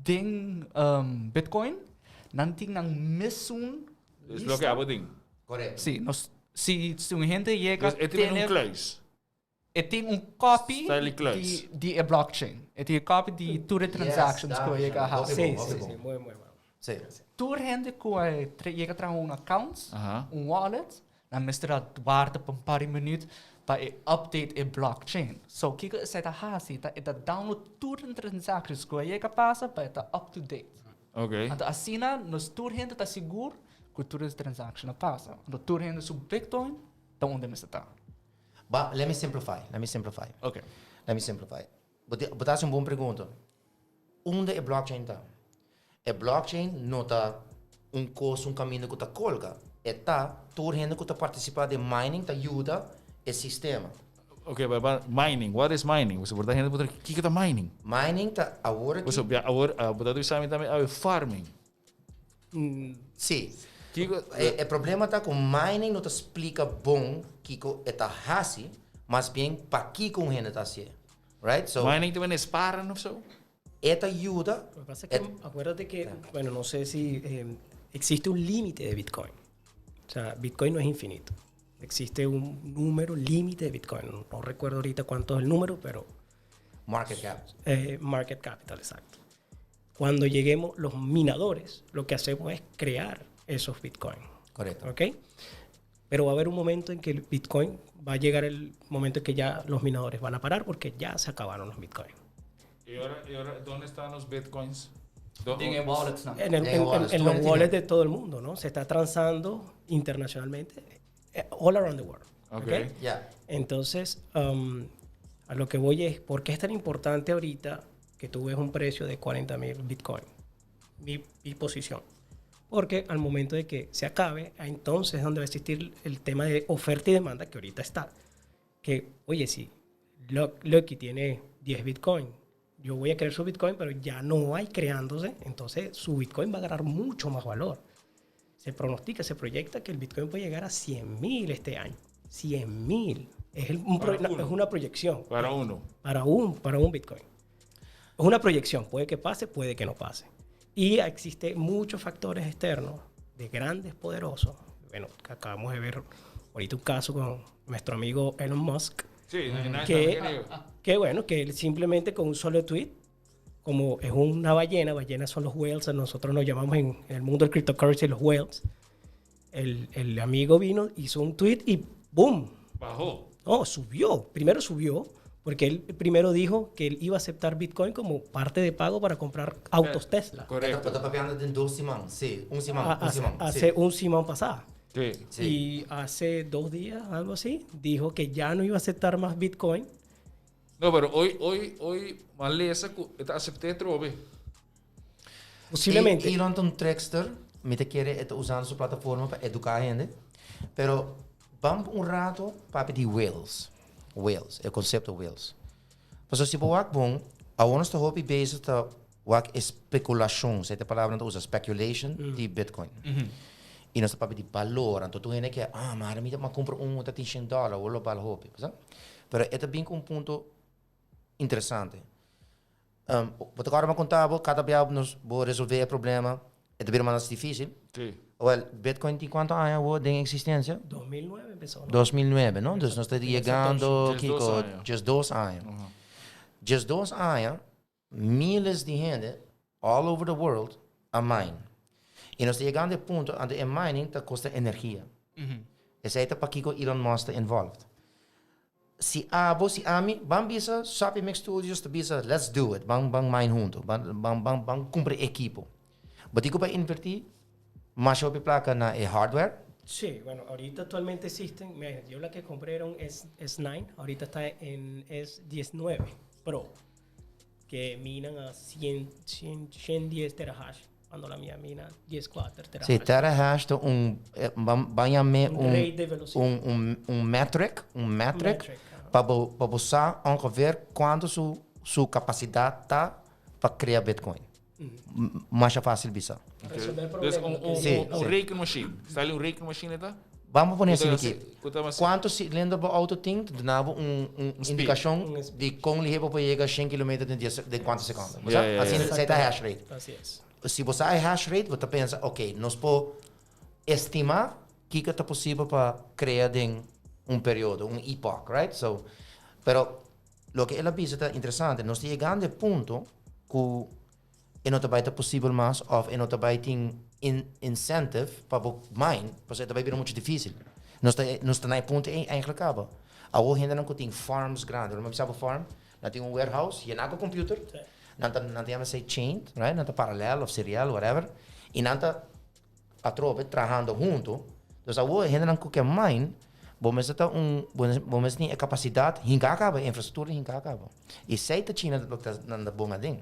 C: den Bitcoin nanti nang missun
A: Is lo que abo ding.
B: Correto.
C: si nos si un gente llega
A: Dus het is kluis.
C: tem copy
A: Style kluis.
C: di a blockchain. Tem copy di tur transactions ko llega ha.
B: Sí,
D: Sí, muy bueno.
B: Sí.
C: Tur gente que llega tra accounts,
A: Aha.
C: wallet, na mistra waarde per paar minuut para update e blockchain. So Kiko is het hasi ta download tur transactions ko llega passa para ta up to date.
A: Ok.
C: Ando assina nos tur gente ta seguro que tur transaction passa. Ando tur gente su Bitcoin ta onde me está.
B: But let me simplify.
C: Okay.
B: Let me simplify. Botar uma boa pergunta. Onde é blockchain tá? É blockchain não tá caminho que tá colga. É tá toda gente que tá participar de mining tá ajuda o sistema.
A: Ok, but mining. What is mining? Você pode gente botar que tá mining.
B: Mining tá agora que
A: Você agora botar do exame também é farming.
B: sim. O problema tá com mining não tá explica bom que é tá hasi, mas bem para que com gente tá assim. Right? So
A: Mining também é sparan of so?
B: esta ayuda.
D: Lo que pasa es que acuérdate que, bueno, no sé si existe un límite de Bitcoin. O sea, Bitcoin no es infinito. Existe un número límite de Bitcoin. No recuerdo ahorita cuánto es el número, pero Market capital, exacto. Cuando lleguemos los minadores, lo que hacemos es crear esos Bitcoin.
B: Correcto.
D: ¿Ok? Pero va a haber un momento en que el Bitcoin va a llegar el momento en que ya los minadores van a parar porque ya se acabaron los Bitcoin.
A: ¿Y ahora dónde están los Bitcoins?
C: En wallets, ¿no?
D: En los wallets de todo el mundo, ¿no? Se está transando internacionalmente all around the world.
A: Okay.
D: ¿Ok? Yeah. Entonces, a lo que voy es, ¿por qué es tan importante ahorita que tú ves un precio de 40,000 Bitcoin? Mi posición. Porque al momento de que se acabe, entonces es donde va a existir el tema de oferta y demanda que ahorita está. Que, oye, si Lucky tiene 10 Bitcoin, yo voy a crear su Bitcoin, pero ya no hay creándose, entonces su Bitcoin va a ganar mucho más valor. Se pronostica, se proyecta que el Bitcoin puede llegar a 100,000 este año. 100,000. Es una proyección.
A: Para uno.
D: Para un Bitcoin. Es una proyección. Puede que pase, puede que no pase. Y existen muchos factores externos de grandes poderosos. Bueno, acabamos de ver ahorita un caso con nuestro amigo Elon Musk.
A: Sí,
D: que bueno, que él simplemente con un solo tweet, como es una ballenas son los whales, nosotros nos llamamos en el mundo del cryptocurrency los whales. El amigo vino, hizo un tweet y ¡boom!
A: Bajó.
D: No, subió. Primero subió, porque él primero dijo que él iba a aceptar Bitcoin como parte de pago para comprar autos Tesla.
B: Correcto. Está pagando en 2 semanas. Sí, un semana.
D: Hace un semana pasado.
A: Sí.
D: Y hace 2 días, algo así, dijo que ya no iba a aceptar más Bitcoin.
A: No, pero hoy Malesa acepté trove.
D: Posiblemente.
B: Elon es un trickster, me quiere usar su plataforma para educar a gente, pero vamos un rato para pedir whales, el concepto whales. Pues si vos bom, a uno está hobby bezig está especulação, essa palavra não usa speculation de Bitcoin. E nós está para pedir valor, então tu ainda que mas me compra tá tem $100 ou lo valor hobby, sabe? Pero é também um ponto interessante. Vou agora me contar, cada vez nós vou resolver o problema, é também mais difícil.
A: Sim.
B: Well, Bitcoin tem quanto anos de existência?
D: 2009 empezó, ¿no?
B: 2009, não? Então nós estamos chegando, Kiko, just 2 anos. Just 2 anos, milhares de gente all over the world a mine. E nós estamos chegando ao ponto onde a mining custa energia. Esse é para Kiko Elon Musk involved. Si ami, bang bisa Sopi Mix Studios to bisa, let's do it. Bang mine junto. Bang compre equipo. Batico para invertir, más Sopi placa na hardware.
D: Sí, bueno, ahorita actualmente existen, mira, yo la que compré era un S9, ahorita está en S19 Pro, que minan a 110 terahash, cuando la mía mina 14 terahash.
B: Sí, terahash to banhame
D: rate de velocidad.
B: Un metric para usar ongeveer quanto sua capacidade está para criar Bitcoin. Mais fácil bisa.
A: Dus een rekenmachine. Stel je een rekenmachine daar?
B: Vamos poner assim aqui. Quanto cilindro para auto tem, dava indicação de como ele vai chegar a 100 km de quantos segundos. Assim, você está hash rate. Se você é hash rate, você pensa, ok, nós podemos estimar que é possível para criar um período, epoch, right? So, pero lo que ela diz é interessante. Nós estamos chegando ao ponto que não vai ser possível mais, ou não vai ter incentive para mine, porque vai ser muito difícil. Nós estamos no ponto em acaba. A gente ainda não tem farms grandes. Não sabe farm? Não tem warehouse, e não tem computer. Não tem chain, right? Não tem paralelo, ou serial, whatever. E não tem a tropa trabalhando junto. Então, a gente não tem mine. Vamos ter a capacidade, a infraestrutura, e se a China não é bom assim,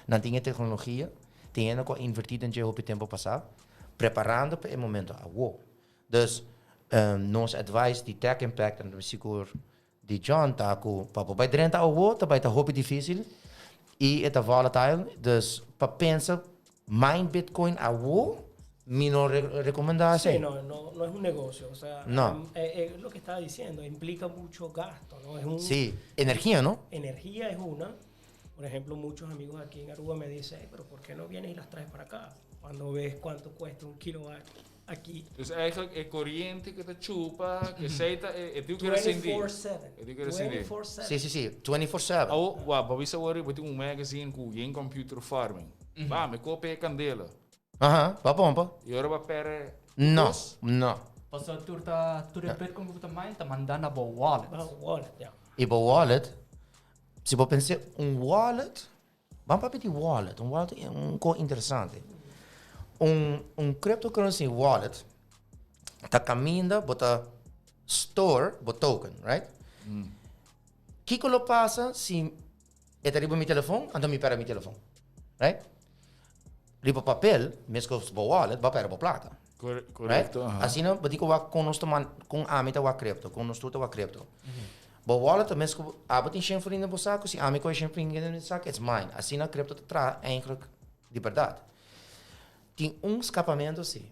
B: não tem tecnologia, tem que invertir em o tempo passado, preparando para o momento. Então, nosso advice de Tech Impact, e seguro de John, está com para dentro vai estar muito difícil e é volatile. Então, para pensar, mine Bitcoin mi no recomendación.
D: Sí, no es un negocio. O sea,
B: no.
D: Es lo que estaba diciendo, implica mucho gasto, ¿no?
B: Sí, energía, ¿no?
D: Energía es una. Por ejemplo, muchos amigos aquí en Aruba me dicen, pero ¿por qué no vienes y las traes para acá? Cuando ves cuánto cuesta un kilowatt aqui.
A: Dus eigenlijk é corriente que te chupa, que aceita, é tu que rescinde.
D: 24/7.
A: É tu que rescinde.
B: 24/7. Sim, 24/7.
A: Ou, babisa wari, bati um magazine com em computer farming. Bah, me copia candela.
B: Aham, va bomba.
A: E ora va pere.
B: Não, não.
C: Paso tu repete com o tamanho, tá mandando a boa wallet.
D: Wallet, yeah.
B: E o wallet, se você pensar wallet, vamos para pedir wallet. Wallet é coisa interessante. Cryptocurrency wallet, tá caminhando, bota store, bota token, right? Kiko lo passa se é arriba meu telefone, então me pera meu telefone, right? Riba papel, mesmo com o wallet, vai pera plata.
A: Correcto.
B: Right? Assim não, bati que com nós com a meta wa cripto, com nós tudo wa cripto. Bo wallet mesmo abot in geen vrienden bo saco, se amigo geen vrienden in saco, it's mine. Assim na cripto tra eigenlijk liberdade. Tem escapamento sim.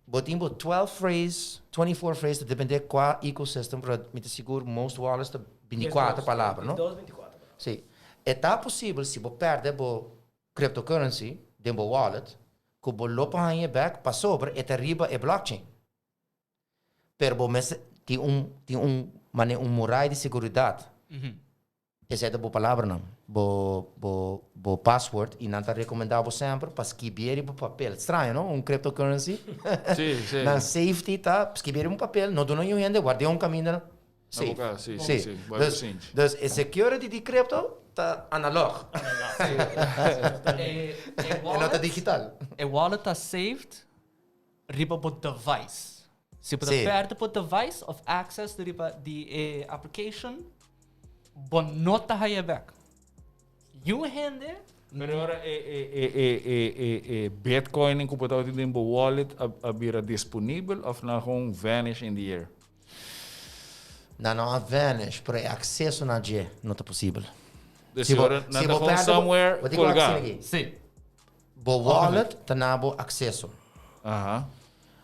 B: Botim bo 12 phrase, 24 phrase, depende qual ecosystem para me te seguro most wallets de 24 palavras, não?
D: 24.
B: Sim. É tá possível se bo perde bo cryptocurrency, de bo wallet, que bo lopa hanha back para sobre é riba é blockchain. Pero bo mes tem morai de seguridade. Essa é a boa palavra não. Bo password e não está recomendado sempre para escrever o papel. Estranho, não? Cryptocurrency.
A: Sim, sim.
B: Na safety tá escrever papel, não dona gente guarda caminho safe.
A: Sim.
B: Dus a security de cripto tá analog. E não tá digital.
C: A wallet tá saved riba bo device. Se você perde o device of access de application, bon nota higher back. You hand
A: Pero agora Bitcoin em computador de tempo wallet abira disponível ou não gewoon vanish in the air?
B: Não vanish, pero acesso na G não tá possível.
A: Dus agora não tá gewoon somewhere colgado.
C: Sim.
B: Bo wallet tá na bo acesso.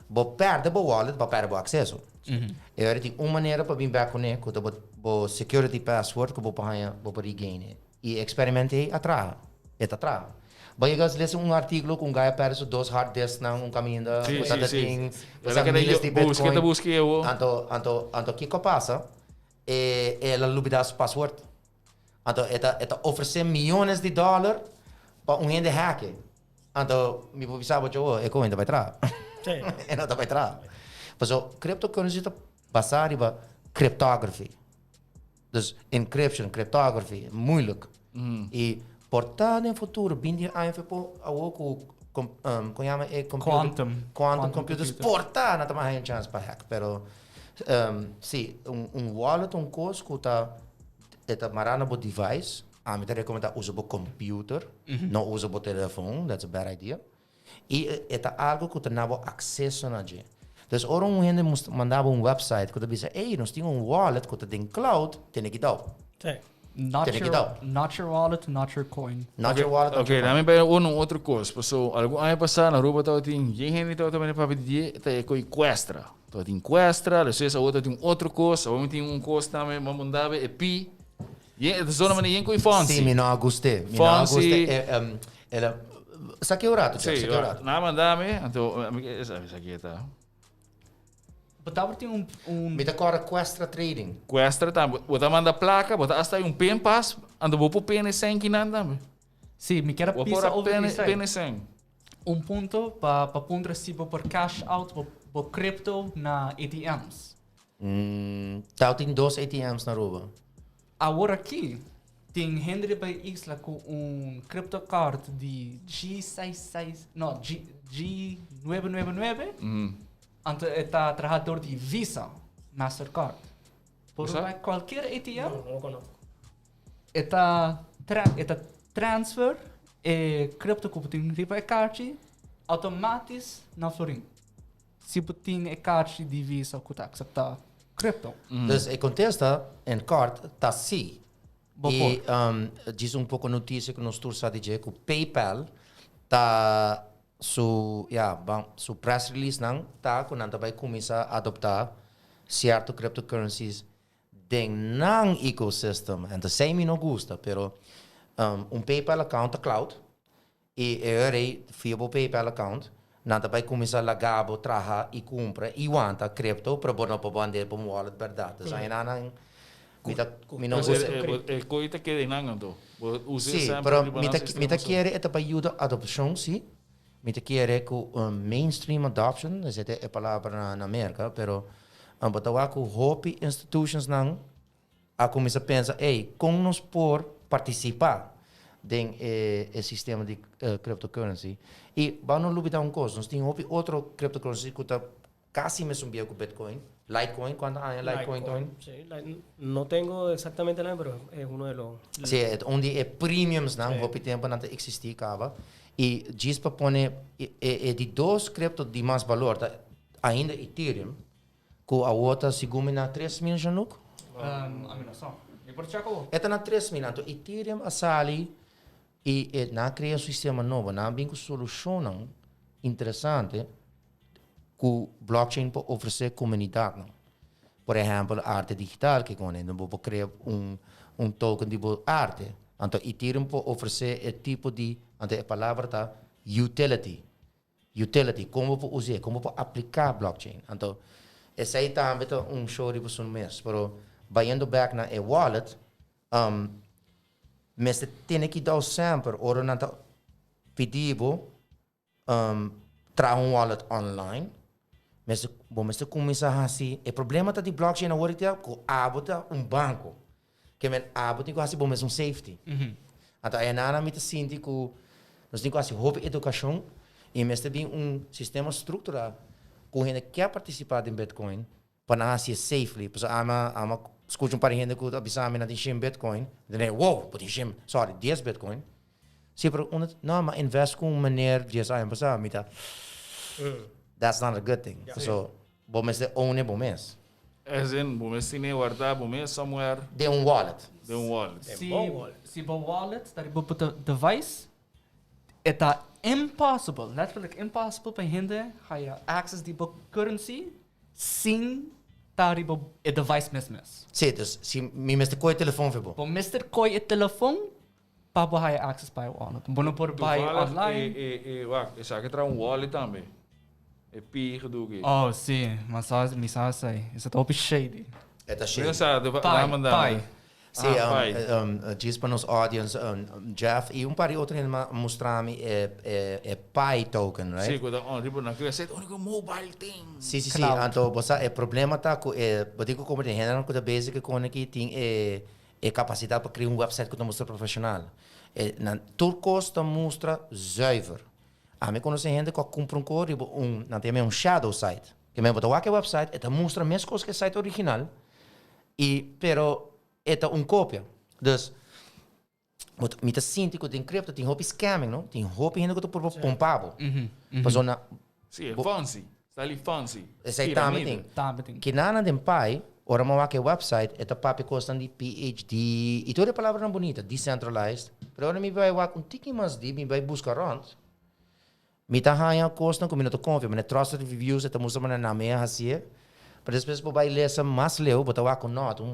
B: Bo perde bo wallet, bo perde bo acesso. E agora tem uma maneira para vir back com ele, que bo security password que bo para regain. E experimentei atrás. É atrás. Vai ler artigo com gaia perde 2 hard disks na caminho da
A: sim.
B: milhas de Bitcoin.
A: Busque eu.
B: Anto Kiko passa e ela lubida password. Anto eta oferecer milhões de dólares para gente hacker. Anto me pensava eu é como ainda vai entrar. E não vai entrar. Mas o cryptocurrency está basado em cryptography. Dus encryption, cryptography, moeilijk. E portar no futuro, bindi AFP, quantum computers, portar, não tem mais chance para hack. Pero, sim, wallet, coisa que está marana bo device, me recomenda usar bo computer, não usar bo telefone, that's a bad idea. E é algo que tem acesso na gente. Dus ora gente mandava website que dizia, ei, nós temos wallet que tem cloud, tem que dar.
D: Sim.
C: Not your wallet, not your coin.
B: Not your wallet.
A: Okay, dame para outra coisa. So, algo aí passar na rua tá tem gente tá também para pedir, tá com equestra. Tá tem equestra, depois a outra tem outro coisa, ou tem coisa também, mandava e pi. E é zona maneira com fancy.
B: Sim, me não gostei.
A: Fancy.
B: Ela saque o rato,
A: saque o rato. Não mandava, então essa aqui tá.
C: Botava tem
B: Me decora Questra Trading.
A: Questra tá, bota manda placa, bota hasta pen pass, ando vou pôr pen sem que nada.
C: Sim, me quero
A: pisar pen sem.
C: Ponto para pôr recibo por cash out por crypto na ATMs.
B: Tá tem 2 ATMs na rua.
C: Agora aqui tem Henry by Isla com crypto card de G66, não, G999. Então, está trabajador de Visa, Mastercard. Por qualquer ATM,
D: não conozco.
C: Está transfer e crypto que tem riba card automático na florim. Se tem a card de Visa que está aceitar crypto.
B: Dus ik contesta en card tá sim. E diz pouco notícia que nós tursa dizer que o PayPal tá su press release nang tá quando anda vai começar a adotar certo cryptocurrencies dentro nang ecosystem. And the same não gosta, pero PayPal account cloud e eu via o PayPal account Nanta vai começar a lagabo, traha e compra e wanta cripto para bono para vender para wallet verdade. Dus aí nana mina
A: Mas
B: usa.
A: é coisa que de nangan to.
B: Sim, pero mita quiere esta para ajuda adopção, sim. Mita quiere que mainstream adoption, essa é a palavra na América, pero batawa que hope institutions não a começar a pensar, ei, como nós por participar den sistema de cryptocurrency. E vamos lutar uma coisa, nós temos outro cryptocurrency que está quase mesmo bem com Bitcoin. Litecoin, ¿cuándo hay Litecoin?
D: Sí, no tengo exactamente el nombre, pero es uno de los...
B: Sí, onde é premiums, não, houve tempo não existia, acaba. E diz para pôr, de dois criptos de mais valor, tá, ainda Ethereum, que a outra segundo na 3 mil, Januc?
C: A mim não só. E por chaco?
B: Esta na 3 mil, então Ethereum a sali e na cria um sistema novo, na bem que solução interessante que o blockchain pode oferecer à comunidade. Não? Por exemplo, arte digital, que quando não vou criar token de arte. Então, Ethereum pode oferecer esse tipo de, então a palavra tá utility. Utility, como pode usar, como pode aplicar blockchain. Então, esse aí também é show de você mês. Mas, indo back na wallet, mas tem que dar sempre, ou não pedir, trazer wallet online. Mas você começa assim, o problema tá de blockchain agora é que abota banco, que men abota que assim bom mesmo safety. Então é nada me sente que nós temos assim hobby educação e mas também sistema estruturado que a gente quer participar de Bitcoin para assim safely, porque ama escuta para gente que abisa me na de Bitcoin, de wow, pode shim, sorry, 10 Bitcoin. Se para não, mas invest com maneira de essa empresa, me tá. That's not a good thing. Yeah. So, bom mês de own bom mês.
A: As in, bom mês tinha guardar bom mês somewhere.
B: De wallet.
A: De wallet.
C: Se bom wallet, daar heb je een device. Het is impossible, letterlijk impossible para gente ga access die currency sem daar je het device mesmes.
B: Sim, dus se me mestre coi telefone voor
C: Bom mister koi het telefoon para você access para o wallet. Bom por buy online.
A: Wacht, ik zag het trouwens wallet também. É pico do que.
C: Oh, sim, mas só me sai. Isso é top shady.
B: É tá cheio.
C: Pai.
B: Sim, diz para nos audience, Jeff, e par de outros mostrar-me é Pi token, right?
A: Sim, quando on ribo na criança, é o mobile thing.
B: Sim, então, você é problema tá com digo como tem gente que basic com aqui tem capacidade para criar website que mostra profissional. Na tudo custa mostra zuiver. A mim conhece gente que compra cor não tem shadow site. Que me botar aquele website, ele mostra a mesma coisa que o site original, pero é cópia. Dus, me tá sinto que tem cripto, tem hobby scamming, não? Tem hobby gente que por pompado. Persona.
A: Sim, é fancy. Está ali fancy.
B: Esse aí também tem. Que nada tem pai, ora mau aquele website, é papi custa de PhD, e toda a palavra não bonita, decentralized. Pero ora me vai tiquinho mais de, me vai buscar around. Me tá ganhando custa com minuto confia, me trusted reviews, é música na meia assim. Mas depois vai ler mais leu, botar com nota,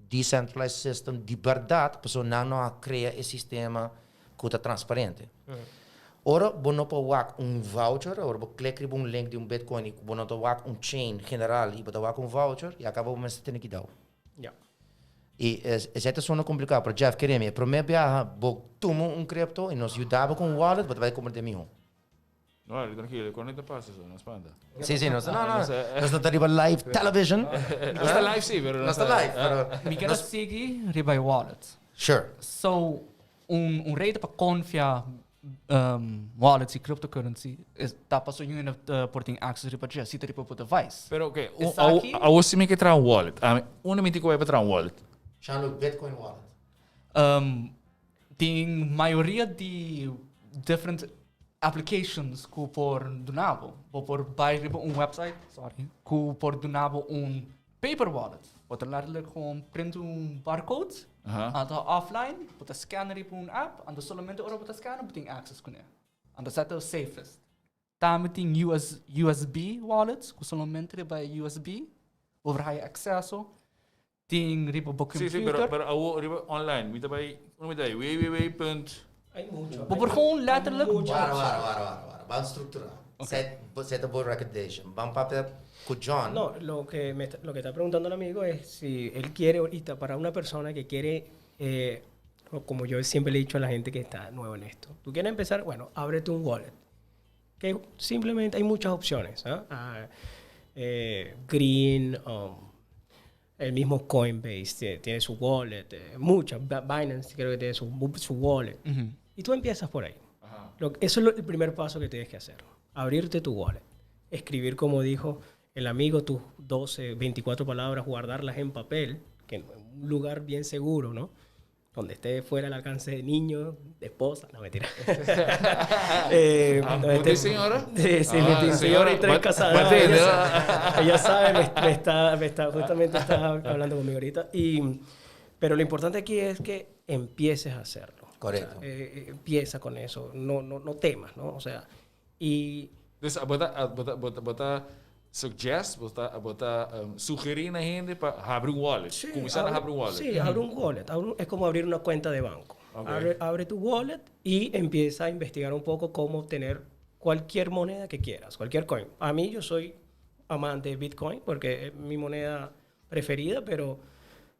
B: decentralized system de verdade, a pessoa não cria esse sistema que é transparente. Ora, você pode voucher, ora, você clica em link de Bitcoin, e você pode chain general, e você pode voucher, e acaba você tem que dar. E essa é uma complicada, para Jeff, queremos, para mim, você toma cripto, e nós ajudamos com o wallet, você vai comprar de mim.
A: No, tranquilo, quando te passa isso, não espanta.
B: Sim, nós não estamos live television.
A: Nós está live, sim, mas
B: nós está live.
C: Me quero seguir riba wallet.
B: Sure.
C: So, rede para confiar wallets e cryptocurrency está passando por ter access riba já, se tem riba por device.
A: Pero ok, a você me que traz um wallet. Uma me que vai para um wallet.
B: Chama Bitcoin wallet.
C: Tem maioria de different applications que por donavo, por buy website, que por donavo paper wallet. Pode lá com print barcode, então offline, pode scanner app, então somente ora pode scanner, pode ter access com ele. Então é o safest. Também tem USB wallets, que somente by USB, over high acesso. Tem riba computer.
A: Sim, pero online, me vai, www.
D: Hay mucho.
C: Por gewoon letterlijk...
B: Wara. Vamos estructurar. Set up recommendation. Vamos papel con John.
D: No, lo que está preguntando el amigo es si él quiere ahorita para una persona que quiere, o como yo siempre le he dicho a la gente que está nuevo en esto, tú quieres empezar, bueno, ábrete un wallet. Que simplemente hay muchas opciones. Green, el mismo Coinbase tiene su wallet, muchas. Binance creo que tiene su wallet. Y tú empiezas por ahí. Eso es el primer paso que tienes que hacer. Abrirte tu wallet. Escribir, como dijo el amigo, tus 12, 24 palabras, guardarlas en papel, que en un lugar bien seguro, ¿no? Donde esté fuera al alcance de niños, de esposa, no, mentira.
A: ¿Usted señora?
D: Sí, mi señora y 3 casadas. Ella sabe, justamente está hablando conmigo ahorita. Pero lo importante aquí es que empieces a hacerlo.
B: Correcto.
D: O sea, empieza con eso, no temas, ¿no? O sea, y...
A: Dus bota suggest, bota sugerir a gente para abrir un wallet.
D: Sí,
A: Comenzar a abrir un wallet.
D: Sí, abre un wallet. Es como abrir una cuenta de banco. Okay. Abre tu wallet y empieza a investigar un poco cómo obtener cualquier moneda que quieras, cualquier coin. A mí yo soy amante de Bitcoin porque es mi moneda preferida, pero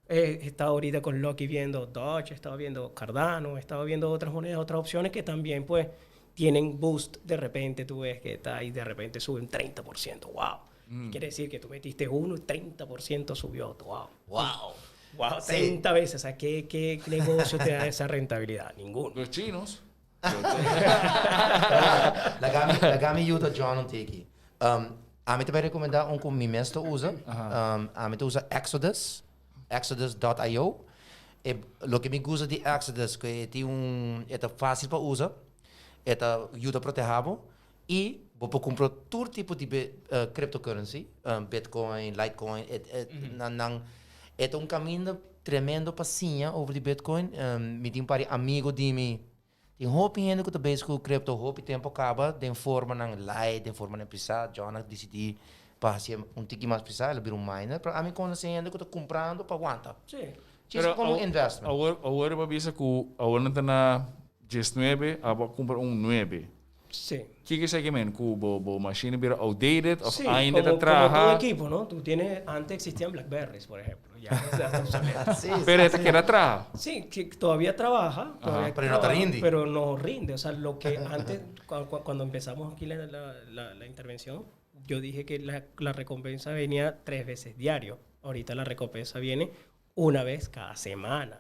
D: he estado ahorita con Loki viendo Doge, he estado viendo Cardano, he estado viendo otras monedas, otras opciones que también pues tienen boost. De repente tú ves que está ahí, de repente sube un 30%. ¡Wow! Quiere decir que tú metiste uno y 30% subió. ¡Wow! 30 veces. O sea, ¿qué negocio te da esa rentabilidad? Ninguno.
A: Los chinos.
B: La gami ayuda John Tiki. A mí te voy a recomendar un que mi maestro usa. A mí te usa Exodus.io. Lo que me gusta de Exodus que es fácil para usar. Ayuda a proteger. E vou comprar todo tipo de cryptocurrency, Bitcoin, Litecoin. É caminho tremendo para sim over de Bitcoin. Me tem para amigo de mim. Tem roupa ainda que tu base com cripto, roupa tempo acaba, de forma não light, de forma não precisa. John decidi para ser tique mais precisa, ele vir miner. Para mim quando você ainda que tu comprando para aguentar.
D: Sim.
B: Isso como investment.
A: Agora para bisa que agora não na 19, agora comprar 9.
D: Sí.
A: ¿Qué segmento? ¿Cubo machine pero outdated?
D: Sí,
A: ainda
D: como
A: trabaja?
D: todo equipo, ¿no? Tú tienes, antes existían Blackberries, por ejemplo. Ya está obsoleto.
A: Pero esta que era trabaja.
D: Sí, que todavía trabaja.
B: Pero no te rinde.
D: Pero no rinde. O sea, lo que antes, cuando empezamos aquí la intervención, yo dije que la recompensa venía 3 veces diario. Ahorita la recompensa viene una vez cada semana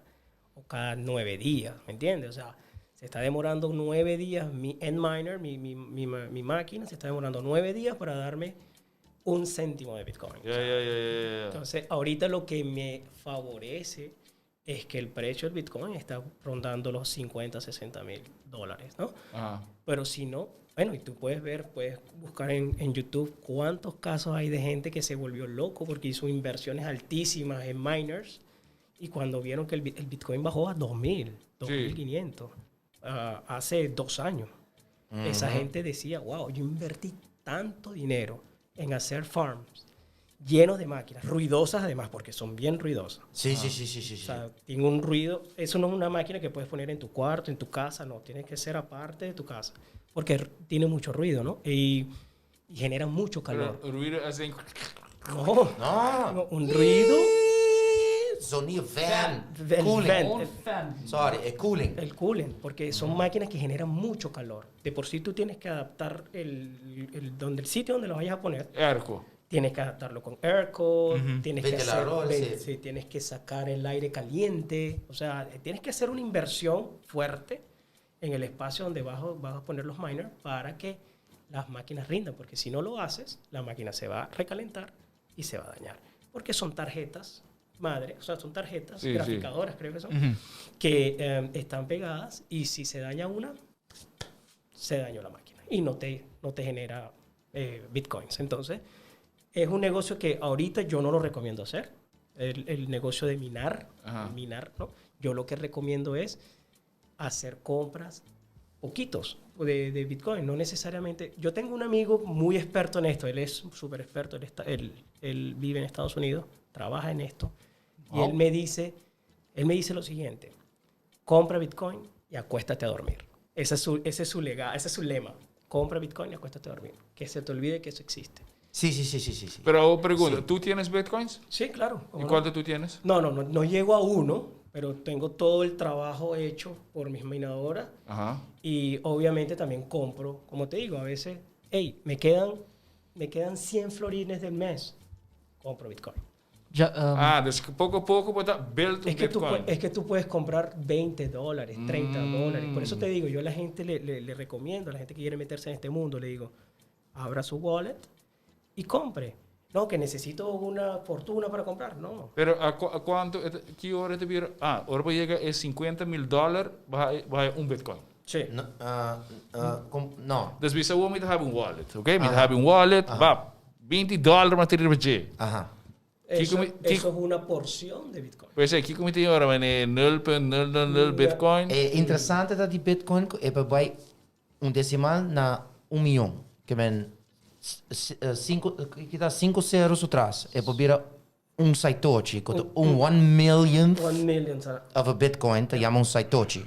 D: o cada 9 días, ¿me entiendes? O sea, se está demorando 9 días, mi endminer, mi máquina, se está demorando 9 días para darme 1 céntimo de Bitcoin. Entonces, ahorita lo que me favorece es que el precio del Bitcoin está rondando los 50, 60 mil dólares, ¿no? Pero si no, bueno, y tú puedes buscar en YouTube cuántos casos hay de gente que se volvió loco porque hizo inversiones altísimas en miners y cuando vieron que el Bitcoin bajó a 2.000, 2.500. Hace 2 años. Esa gente decía, wow, yo invertí tanto dinero en hacer farms llenos de máquinas, ruidosas además, porque son bien ruidosas.
B: Sí.
D: O sea, tiene un ruido. Eso no es una máquina que puedes poner en tu cuarto, en tu casa, no. Tiene que ser aparte de tu casa, porque tiene mucho ruido, ¿no? Y genera mucho calor.
A: Pero ruido así.
D: No, un ruido.
B: Sonido fan.
D: Fan.
B: Sorry, el cooling.
D: El cooling, porque son máquinas que generan mucho calor. De por sí tú tienes que adaptar el sitio donde lo vayas a poner.
A: Airco.
D: Tienes que adaptarlo con airco, tienes
B: que
D: tienes que sacar el aire caliente. O sea, tienes que hacer una inversión fuerte en el espacio donde vas a poner los miners para que las máquinas rindan. Porque si no lo haces, la máquina se va a recalentar y se va a dañar. Porque son tarjetas madre, o sea, son tarjetas graficadoras, creo que son, que están pegadas y si se daña una, se dañó la máquina y no te genera bitcoins. Entonces, es un negocio que ahorita yo no lo recomiendo hacer, el negocio de minar, ¿no? Yo lo que recomiendo es hacer compras poquitos de bitcoin, no necesariamente. Yo tengo un amigo muy experto en esto, él es súper experto, él vive en Estados Unidos, trabaja en esto. Y él me dice lo siguiente: compra Bitcoin y acuéstate a dormir. Ese es su legado, ese es su lema. Compra Bitcoin y acuéstate a dormir. Que se te olvide que eso existe.
B: Sí.
A: Pero pregunta, ¿tú tienes bitcoins?
D: Sí, claro.
A: ¿Y cuánto tú tienes?
D: No llego a uno, pero tengo todo el trabajo hecho por mis minadoras.
A: Ajá.
D: Y obviamente también compro, como te digo, a veces, hey, me quedan 100 florines del mes. Compro Bitcoin.
A: Dus poco a poco puedes build un bitcoin.
D: Es que tú puedes comprar $20, $30. Por eso te digo, yo a la gente le recomiendo, a la gente que quiere meterse en este mundo, le digo, abra su wallet y compre. No, que necesito una fortuna para comprar, no.
A: Pero ¿a cuánto? ¿Qué hora te vieron? Ahora pues llega a $50,000, va a un bitcoin.
D: Sí.
B: No.
A: Dus we zouden moeten hebben een wallet, oké? We hebben een wallet, va, $20 maar terug met je.
B: Ajá.
D: Eso es una porción de Bitcoin.
A: Pues Kiko met die horen wanneer 0,000 bitcoin.
B: Interessante dat die Bitcoin hebben bij een decimaal na 1 miljoen. Que ben 5 zeros atrás. E probeer un Satoshi, un 1 millionth
D: 1 million.
B: of a Bitcoin, te chama un Satoshi.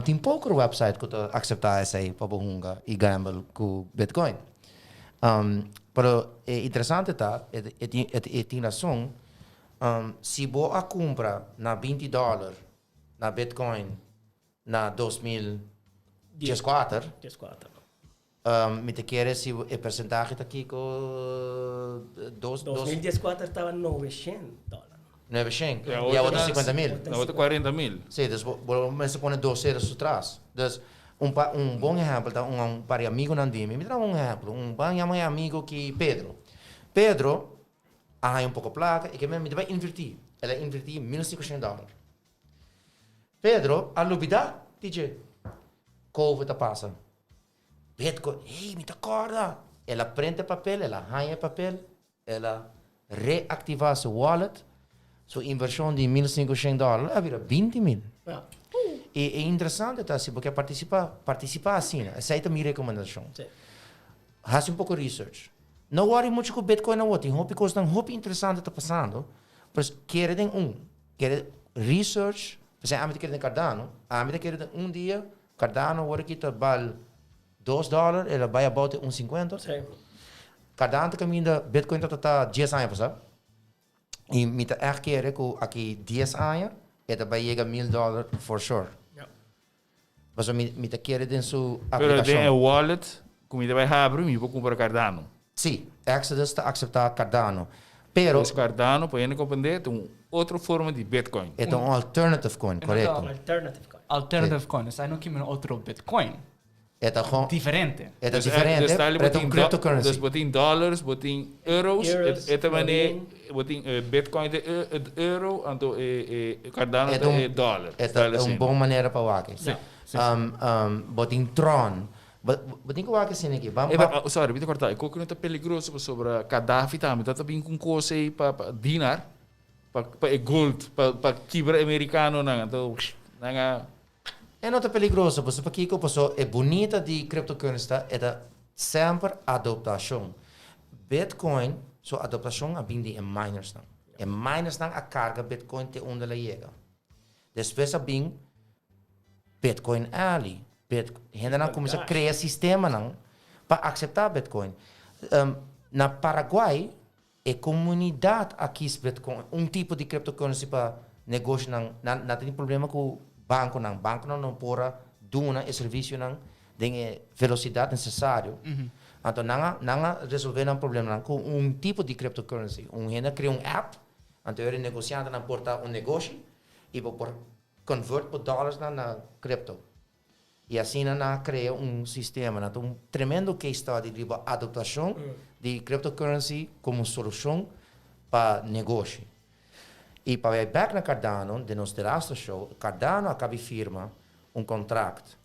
B: Tem pouco website que aceitar essa aí para bunga e gamble com Bitcoin. Pero é interessante tá, tem razão. Se você compra na $20 na Bitcoin na 2014, me te quieres si el porcentaje está aquí con
D: 2014 estaba en $900.
B: 900.
A: Ja,
B: E agora 50,000.
A: Dan wordt het 40,000.
B: Sim, dus mensen ponen 2 zeros atrás. Dus bom exemplo, tá? Para amigo não dime. Me dá exemplo. Bom amigo que Pedro. Pedro, arranha pouco placa e que me vai invertir. Ela invertir $1,500. Pedro, a lubida, DJ. Como tá passa? Bitcoin, hey, me acorda. Ela prende papel, ela arranha papel, ela reactiva seu wallet. Sua inversão de $1,500, ela vira 20,000. E é interessante, tá? Porque participar assim, essa é a minha recomendação. Faz um pouco de research. Não worry muito com Bitcoin, não tem coisa tão interessante está passando. Mas querem research, você a mim querem Cardano, a mim querem dia, Cardano, agora que está val $2, ela vai about 1,50.
D: Sim.
B: Cardano também da Bitcoin está 10 anos, sabe? E me tá querem que aqui 10 anos, ela vai chegar $1,000 for sure. Mas me tá querendo em sua aplicação.
A: Pero tem um wallet, como vai abrir, me vou comprar Cardano.
B: Sim, Exodus está aceitar Cardano. Pero
A: esse Cardano, para ele compreender, tem outra forma de Bitcoin.
B: É um alternative coin, correto?
C: Alternative coin, sai não que um outro Bitcoin.
B: É
C: diferente.
B: É diferente, é um cryptocurrency.
A: Dus botin dollars, botin euros, é maneira, botin Bitcoin de euro, então Cardano de dólar.
B: É uma boa maneira para o aqui. Botin Tron. Botin que aqui sim aqui.
A: Sorry, vou cortar. Eu coco não tá perigoso sobre Gaddafi também. Tá bem com coisa aí para dinar, para gold, para quebra americano não, então não.
B: É não perigoso, porque Kiko é bonita de cryptocurrency, é sempre adaptação. Bitcoin, sua adaptação a bindi em miners não. Em miners não a carga Bitcoin te onde ela chega. Depois a bim Bitcoin ali. Ainda não começa a criar sistema não para aceitar Bitcoin. Na Paraguai, a comunidade aqui Bitcoin, tipo de cryptocurrency para negócio não tem problema com banco não pode dar o serviço não tem velocidade necessária. Então não resolver um problema com tipo de cryptocurrency. Ainda cria app, então ele negociante não porta negócio e por convert por dólares na cripto. E assim não cria sistema, então tremendo case study de adaptação de cryptocurrency como solução para negócio. E para ir back na Cardano, de nosso last show, Cardano acaba de firmar contrato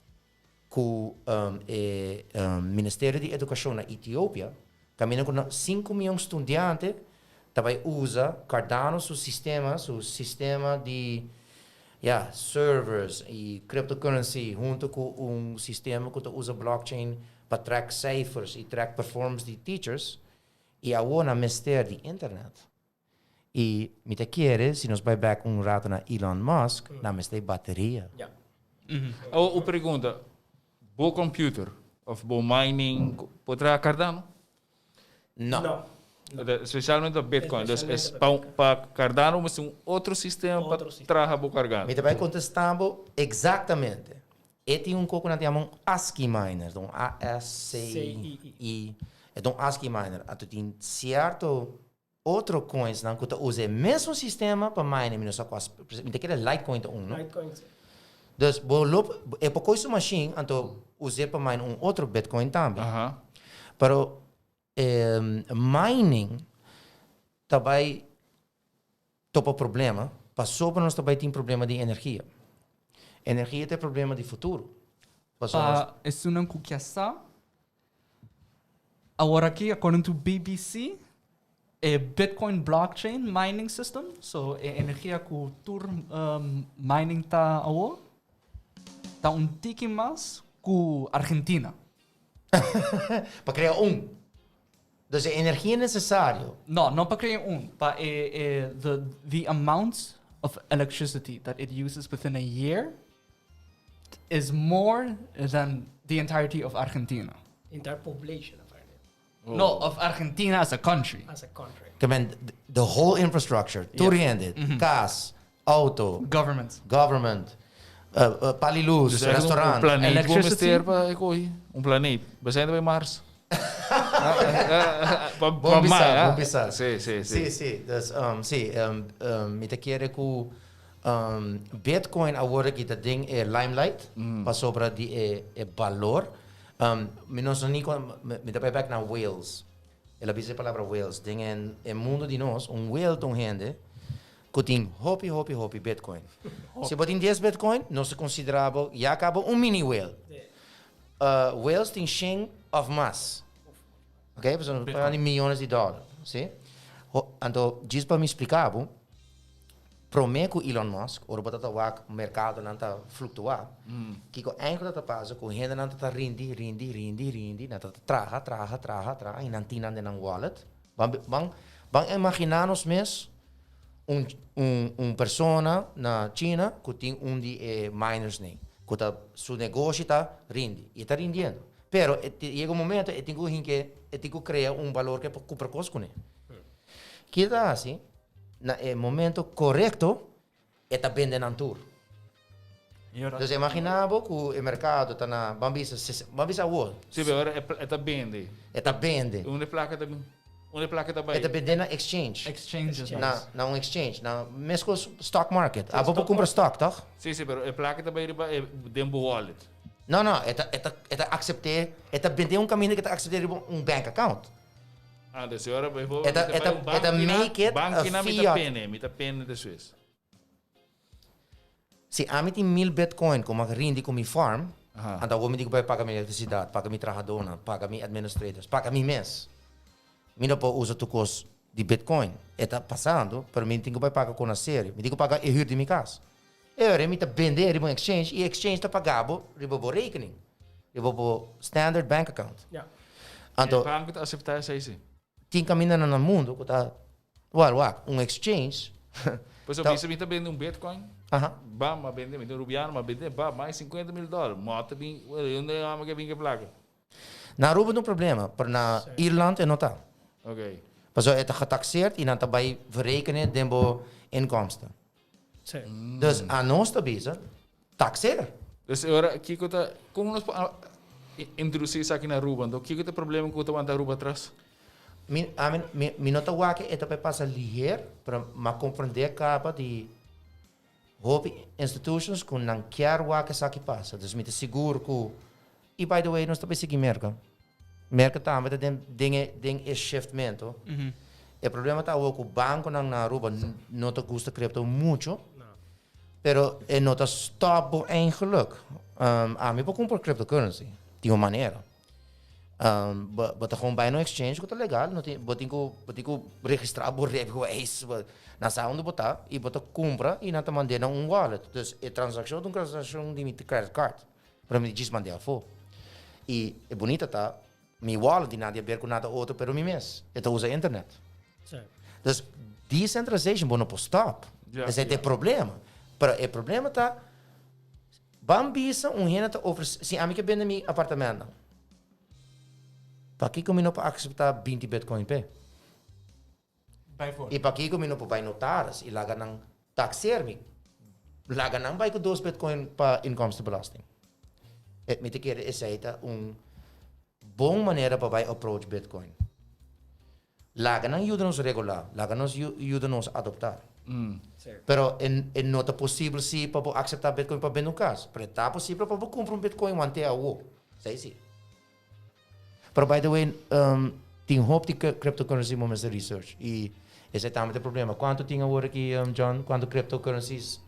B: com o Ministério de Educação na Etiópia, caminhando com 5 milhões de estudantes, também usa Cardano, seu sistema de servers e cryptocurrency, junto com sistema que usa blockchain para track ciphers e track performance de teachers, e agora na Ministério de Internet. E me te quer, se nós vai back rato na Elon Musk, na mesma bateria.
A: O pergunta, Bo computer of bo mining, poderá Cardano?
B: Não.
D: No.
A: Especialmente o Bitcoin.
D: Especialmente
A: Então,
D: para
A: para Cardano, mas outro sistema para
D: Outro sistema.
A: trazer o Cardano.
B: Me também contestamos exatamente. E tem um pouco que nós chamamos ASCII miner, então ASCII. Então ASCII miner, tu tem certo outro coins não que tu usa o mesmo sistema para mining, não só com as, me tem que Litecoin não?
D: Litecoin, sim.
B: Então, é por coisa machine, então usei para mining outro Bitcoin também. Pero mining também topa problema, passou para nós também tem problema de energia. Energia tem problema de futuro.
C: Isso não que agora aqui, according to BBC, é Bitcoin blockchain mining system, so é energia que o tour mining tá agora, tá tique mais que Argentina.
B: Para criar um. Então, a energia é necessária.
C: Não para criar para the amount of electricity that it uses within a year is more than the entirety of Argentina.
D: Entire population of Ireland
C: No, of Argentina as a country.
D: as a country.
B: The whole infrastructure, toeriende, gas, auto, government, paliluz, restaurant.
A: Planeta,
C: Electricity.
A: vamos ter para ecoir. Planeta. Você ainda vai Mars.
B: Bom pensar.
A: Sim.
B: Sim. Me te quer que Bitcoin agora que tem limelight, passou para de valor. Me não sou nem me te back na whales. Ela diz a palavra whales. Tem em mundo de nós whale tão grande que tem hopi Bitcoin. Se você tem 10 Bitcoin, não se considerava já acaba mini whale. Whales tem 100 of mass. Ok? Então, para milhões de dólares. Sim? Então, diz para me explicar, promete que Elon Musk, ou o mercado não está flutuar, que o enquanto está passando, que o gente não está rindi, não está traga, e não tem nada na wallet, vamos imaginar nos mesmos persona na China que tem de miners, que seu negócio está rindi, e está rendindo. Pero chega momento eu tenho que criar valor que para coisa com ele. Que dá assim, no momento correto, está vendendo na tour. Então, imaginava que o mercado está na bambisa world.
A: Sim, agora está vende.
B: Está vende.
A: Uma placa também.
B: Está vendendo na exchange.
C: Exchanges.
B: Na exchange, na mesmo stock market. Ah, vou comprar stock, tá?
A: Sim, mas a placa também é dentro do wallet.
B: Não, está aceitar, está vender caminho que está aceitar bank account.
A: Da senhora vai vou.
B: Eta make it a fiat.
A: Mita pena de Suíça.
B: Se a mim tem 1000 Bitcoin como rende com minha farm, então eu me digo para pagar minha eletricidade, pagar minha trabalhadora, pagar minha administrators, pagar minha mês. Minha para usar tu custo de Bitcoin. Está passando, para mim tenho que pagar com a série. Me digo pagar e de minha casa. Eu me tá vender em exchange e exchange está pagado, ribo rekening, ribo standard bank account.
A: Então, banco está aceitar isso aí.
B: Tem caminho no mundo que está, exchange.
A: Pois eu pensei que vende Bitcoin. Mas vende rubiano, mas vende mais $50,000. Mota bem, eu não amo que vinha placa.
B: Na Aruba não problema, mas na Irlanda não está.
A: Ok.
B: Mas é getaxeerd e não está bij verrekenen de inkomsten. Dus aan nós também, taxeer.
A: Dus agora, Kiko está, como nós introduzir isso aqui na Aruba, então Kiko tem problema com o teu Aruba atrás?
B: Minota wake é também passa ligeiro para compreender capa de hobby institutions que não quer wake saki passa. Dus me seguro que e by the way nós também seguimos merca. Merca também tem esse shiftamento. O problema está que o banco na Aruba não te gusta cripto muito. Pero não te stop eigenlijk. A mim para comprar cryptocurrency de uma maneira. Bota gewoon bij no exchange que tá legal, não tem, bota que registrar por rego na onde botar e bota compra e não te manda na wallet. Dus a transação de minha credit card para mim diz mandar for. E é bonita tá, minha wallet não tem a ver com nada outro, pero mim mês. Eu usa a internet. Dus decentralization bom não stop. Esse é o problema. Pero o problema tá Bambisa gente te oferecer, se a mim que vende meu apartamento. Para que eu não posso aceitar 20 Bitcoin pe? E para que eu não posso notaras e laga nang taxer me. Laga nang vai com 2 Bitcoin para inkomstenbelasting. Het me te keren is boa maneira para vai approach Bitcoin. Laga nang ajuda nos regular, laga nos ajuda nos adoptar. Pero não é possível se para aceitar Bitcoin para bem no caso. Pero está possível para comprar Bitcoin ante a o. Sei sim. Pero by the way, tem hope de cryptocurrency moments de research e esse é também o problema. Quanto tinha agora aqui, John, quanto cryptocurrencies,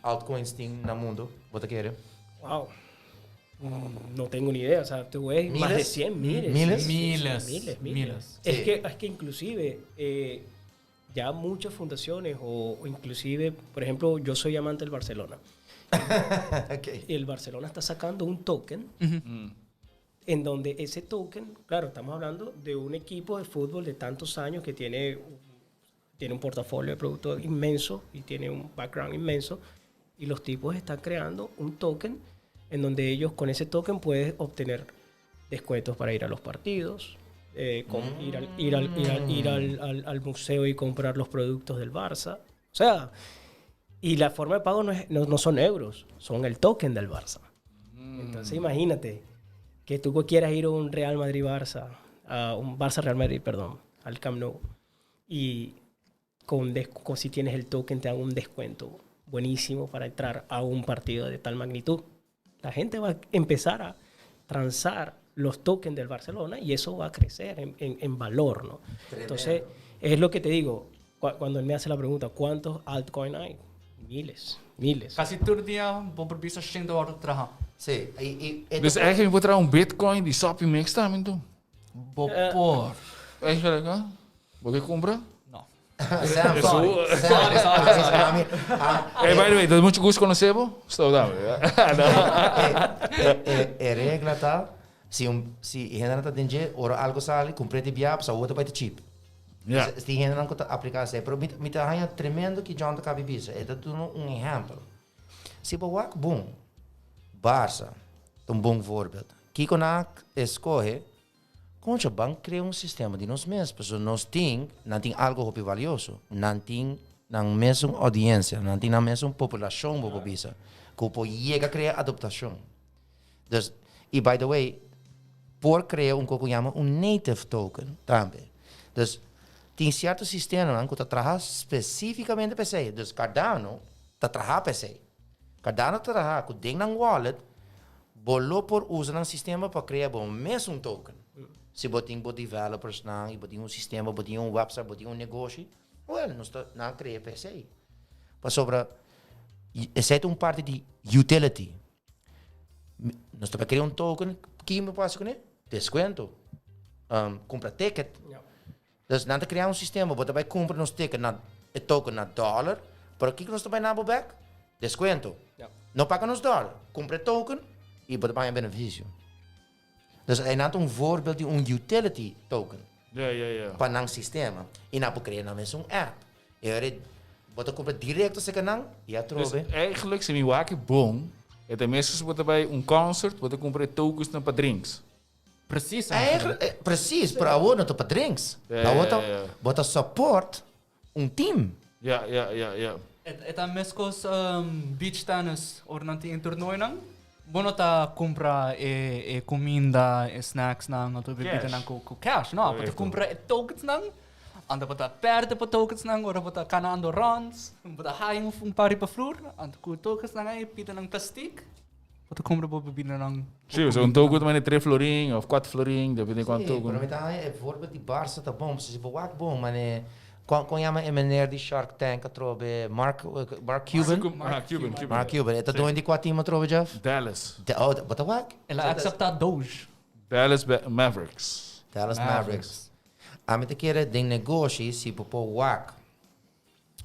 B: altcoins tem no mundo? Bota querer?
D: Wow. No tengo ni idea, o sea, tú ves más de 100 miles. Es que inclusive ya muchas fundaciones o inclusive, por ejemplo, yo soy amante del Barcelona.
B: Okay.
D: Y el Barcelona está sacando un token en donde ese token, claro, estamos hablando de un equipo de fútbol de tantos años que tiene un portafolio de productos inmenso y tiene un background inmenso y los tipos están creando un token en donde ellos con ese token puedes obtener descuentos para ir a los partidos, ir al museo y comprar los productos del Barça. O sea, y la forma de pago no son euros, son el token del Barça. Entonces imagínate que tú quieras ir a un Real Madrid-Barça, a un Barça-Real Madrid, perdón, al Camp Nou, y si tienes el token te dan un descuento buenísimo para entrar a un partido de tal magnitud. La gente va a empezar a transar los tokens del Barcelona y eso va a crecer en valor, ¿no? Entonces, es lo que te digo, cuando él me hace la pregunta, ¿cuántos altcoins hay? Miles.
C: Casi todo dia vou precisar $100 trabalhar.
B: Sim.
A: Dus eigenlijk moet er een Bitcoin die Sopi Mix também tu.
C: Por.
A: Eigenlijk, hè? Wil je comprar?
C: Não.
B: Sorry.
A: Hey, by the way, dat moet je goed conhecer, bo? Stel dan.
B: Regla tá, se gente tá dentro, ora algo sale, comprei biap, só outra vai ter chip.
A: Ja.
B: Se gente não conta aplicar isso, pero me tá ganhando tremendo que John tá cabibisa. É tudo um exemplo. Se boa bom, Barça, um bom voorbeeld. Kiko nak escolhe, concha bank cria um sistema de nós mesmos, porque nós tem, não tem algo muito valioso, não tem na mesma audiência, não tem na mesma população bobo bisa, que pode chegar a criar adaptação. Dus, e by the way, por criar coisa chama native token também. Dus, tem certo sistema que está trabalhando especificamente para você. Dus, Cardano está trabalhando para você. Cardano está trabalhando com dentro da wallet, bolou por usar um sistema para criar o mesmo token. Se botem developers não, e botem um sistema, botem um website, botem um negócio, well, nós não criamos para você. Para sobre, exceto parte de utility. Nós estamos criando token, que me passa com ele? Desconto. Compra ticket. Dus nós criamos sistema, você vai comprar nos ticket na token na $1, para que nós também na back? Desconto. Não paga nos $1, compra token e você vai ganhar benefício. Dus é não voorbeeld de utility token.
A: Ja.
B: Para um sistema e não pode criar mesmo app. E você compra direto se canal e a trove.
A: Dus eigenlijk zijn we wakker bom. Het is meestal wat bij een concert, wat ik compre tokens naar drinks.
C: Precies.
B: Precies, para o não para drinks. Bota support team.
A: Ja.
C: Eta meskos beach tennis ornanti in toernooi nang. Bono ta compra comida, snacks nang, atau bibita nang ku cash, no? Pata compra tokens nang, anda pata perde pa tokens nang, ora pata kanando runs, pata haing pari pa floor, anda ku tokens nang ay pita nang plastic, pata compra pa bibita nang.
A: Sim, zo'n token met 3 floring of 4 floring, dat betekent quanto token.
B: Pero metade é voorbeeld die Barça tá bom, se boa bom, mas Kon je maar meneer die Shark Tank trobe Mark Cuban? Mark Cuban. Eta doing die qua team trobe Jeff?
A: Dallas.
B: Wat wak?
C: Ela accepta Doge.
A: Dallas Mavericks.
B: Dallas Mavericks. A te kere ding negócio se popo wak.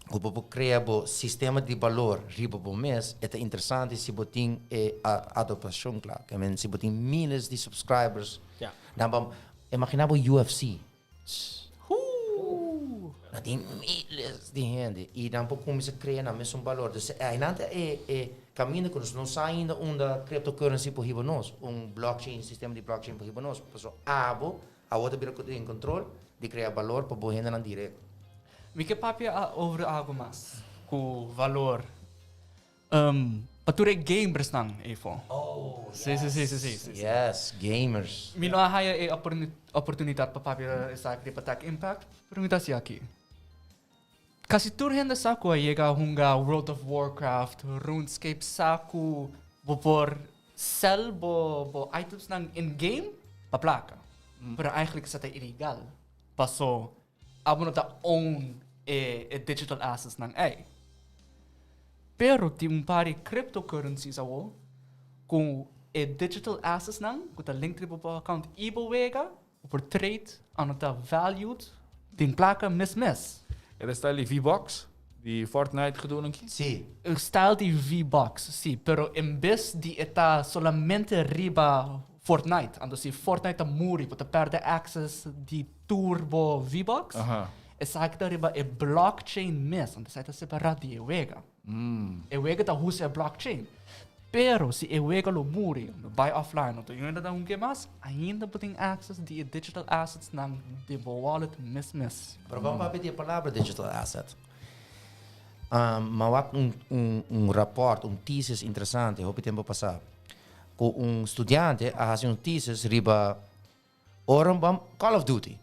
B: O popo cria bo sistema de valor riba bo mês, é interessante se botin adaptação claro. Que men se botin milhares de subscribers.
D: Ja.
B: Dan imagina bo UFC. Tem milhares de gente e não pode começar a criar na mesmo valor. Então, ainda caminho que nós não sai ainda cryptocurrency por nós, sistema de blockchain por nós. Pessoal, a outra vira em controle de criar valor para boa renda direto.
C: Me que papi over algo mais, com valor. Para tu gamers não, Efo.
B: Oh,
C: Sim.
B: Yes, gamers.
C: Me não há oportunidade para papi essa para ter impact. Pergunta-se aqui. Kasi tu renda saco a chega a World of Warcraft, RuneScape saco, por sell bo items nang in-game pa placa. Pero eigenlijk is dat illegal. Paso, abo na own digital assets nang ay. Pero tim pari cryptocurrencies awo, kung digital assets nang, kung ta link tribo pa account ibo wega, por trade, ano ta valued, din placa mis.
A: Er está ali V-Box, die Fortnite gedaan aqui.
B: Sim.
C: O style de V-Box, sí, pero en vez de está solamente riba Fortnite, ando si Fortnite a muri, para perder access de turbo V-Box, essa aqui tá riba é blockchain mes, ando sai tá separado de ewega. Ewega tá usa blockchain. Pero se ewega lo muri, no buy offline, no ainda dá que mais, ainda tem access de digital assets na de wallet mes.
B: Pero vamos para pedir a palavra digital asset. Mas há rapport, thesis interessante, houve tempo passado. Com estudante, faz thesis riba Call of Duty.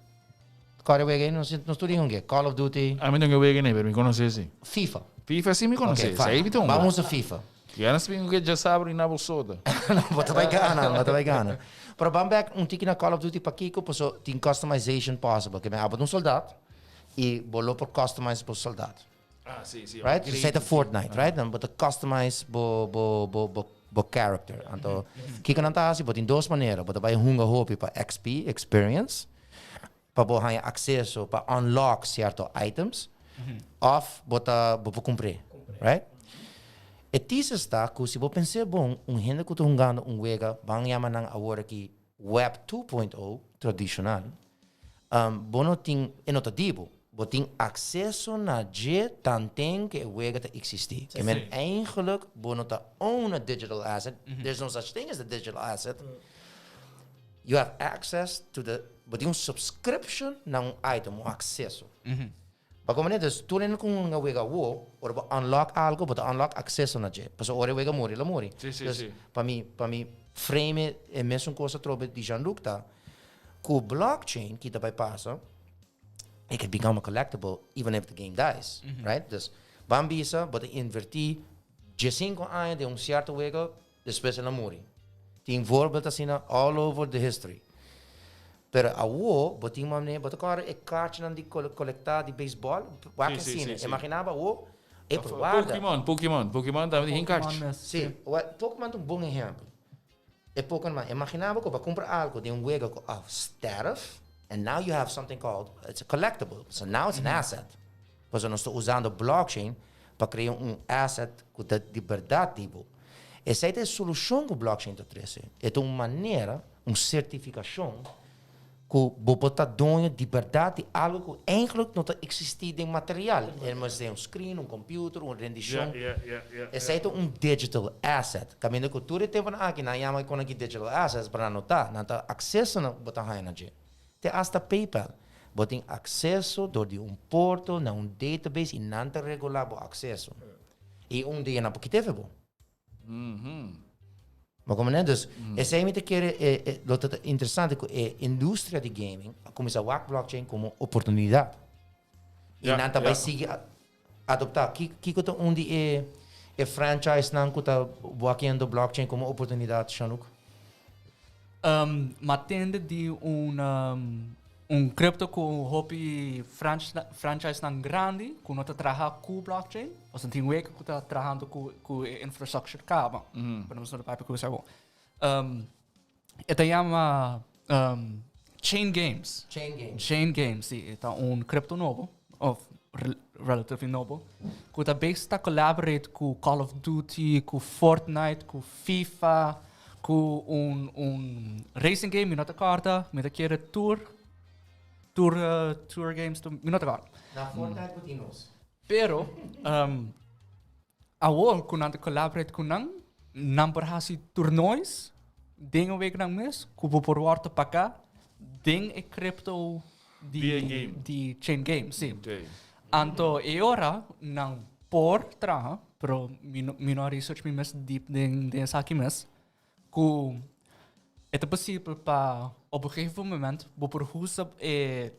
B: Cara, não estudiam o Call of Duty.
A: A mim não é que nem, mas me conhece.
B: FIFA.
A: FIFA sim me conhece.
B: Vamos a FIFA.
A: Ja, dan springen we just saber na bolsoda.
B: Wat vai ganhar. Pero vamos back tiki na Call of Duty para Kiko, so tem customization possible. Que me abro soldado e bolo por customize por soldado.
A: Ah, sim.
B: Right? Você está Fortnite, right? Dan bota customize bo character. Então, Kiko não tá assim, bota em duas maneiras. Bota vai hunga hopi para XP, experience, para bo ganhar acesso para unlock certos items, of bota bo cumprir, right? E isso está que se você pensar bom, gente que está jogando wega, vão chamar agora aqui Web 2.0 tradicional, não tem notativo, você tem acesso na je tanto que o wega existe. Que men eigenlijk, você não está own a digital asset. There's no such thing as a digital asset. You have access to the, você tem subscription na item, acesso. Como dus toen ik een wega wo, or unlock algo, but unlock accesso na je. Paso ore wega mori la mori.
A: Dus
B: para mim frame é mesmo coisa trobe de Jean-Luc tá. Com blockchain que daarbij passa, it can become a collectible even if the game dies, right? Dus bambisa, but inverti je 5 anos de certo wega, depois ela mori. Tem voorbeeld assim all over the history. Pero a wo, boting mamne, boto cara e kaartje nan di collectar di baseball, waar kan zien. Imaginava wo, e provarda.
A: Pokémon, daar hebben geen kaartje.
B: Sim, Pokémon um bom exemplo. E Pokémon, imaginava que para comprar algo de wego of status, and now you have something called, it's a collectible. So now it's an asset. Porque nós estamos usando blockchain para criar asset com a liberdade tipo. Essa é a solução que o blockchain está trazendo. É uma maneira, certificação que bota dono liberdade algo que eigenlijk não existe em material. Mas tem screen, computer, rendição. Esse é digital asset. Caminho que tudo tempo aqui na yama com aqui digital assets para anotar, não tá acesso na bota na je. Tem hasta PayPal. Botem acesso do de portal na database e não tá regular o acesso. E dia na porque teve bom. Maar como né, dus, essa é muito interessante que a indústria de gaming começa a usar blockchain como oportunidade. E não vai seguir adoptar. Kiko tá onde é franchise não que tá usando blockchain como oportunidade, Jean-Luc?
C: Matende de crypto com hobby franchise não grande, que não está trabalhando com blockchain, ou seja, tem que está trabalhando com infrastructure cabo. Para nós não papo que isso é chama chain games. Chain games, sim, é crypto novo, ou relativamente novo, que está bem está collaborate com Call of Duty, com Fortnite, com FIFA, com racing game, não tá carta, me dá querer tour games, não tá carta.
B: Na Fortnite continuamos.
C: Pero, awal kung nante collaborate kung nang berhasil toernoois, dingen week nang mes, kubo por warta paka, ding e crypto di chain game, sim.
A: Okay.
C: Anto e ora nang por traha, pero mino research mi mes deep den saki mes, ku é possível para op een gegeven moment por usar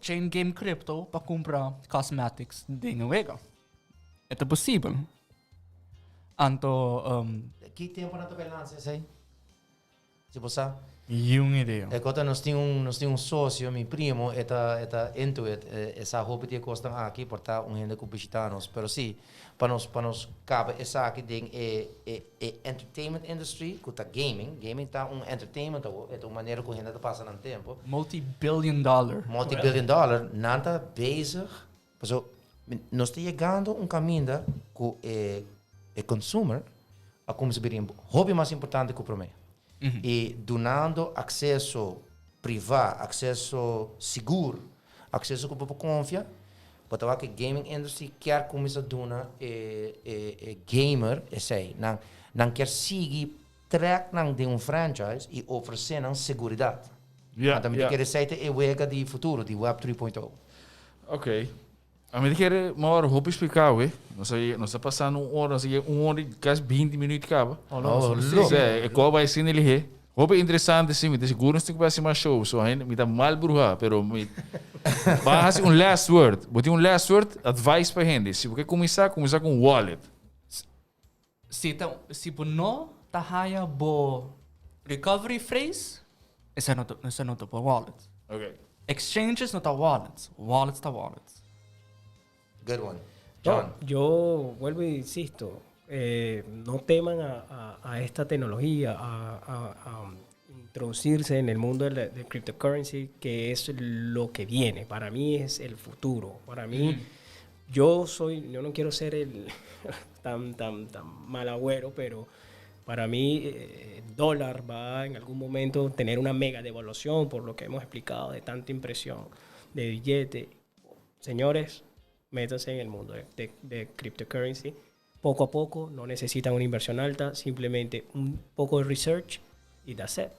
C: chain game crypto para comprar cosmetics dingen wega. É possível. Anto
B: Que tempo na tua lança aí? Se você
C: yung ideia.
B: é que nós temos sócio, meu primo, eta intuit essa roupa que custa aqui por tá gente que visitanos, pero sim, para nós cabe essa aqui ding entertainment industry, que tá gaming tá entertainment, é uma maneira que a gente tá passando no tempo.
C: Multi-billion dollar.
B: Multi-billion dollar, nada bezig. Então, nós está chegando caminho que o consumer a como se bem hobby mais importante que para mim. E donando acesso privado, acesso seguro, acesso que para confiar, para que gaming industry quer começar a donar gamer, sei, não quer seguir track de franchise e oferecer segurança. Então, quer dizer é o wega de futuro, de Web 3.0.
A: Ok. A mim quer uma hora vou explicar, ué. Nós está passando hora, quase 20 minutos acaba. É qual vai ser ele? Roupa interessante sim, mas seguro não tem que fazer mais show, só ainda me dá mal bruxa, pero me vai last word. Bote last word advice para gente. Se você começar com wallet.
C: Se não tá haya bo recovery phrase, esse não tá por wallet.
A: Okay.
C: Exchanges não tá wallets, wallets tá wallets.
B: Good one. John.
D: Yo vuelvo y insisto, no teman a esta tecnología, a introducirse en el mundo del cryptocurrency, que es lo que viene. Para mí es el futuro. Para mí, yo no quiero ser el tan mal agüero, pero para mí el dólar va en algún momento a tener una mega devaluación por lo que hemos explicado de tanta impresión de billete. Señores, métanse en el mundo de cryptocurrency. Poco a poco, no necesitan una inversión alta, simplemente un poco de research y that's it.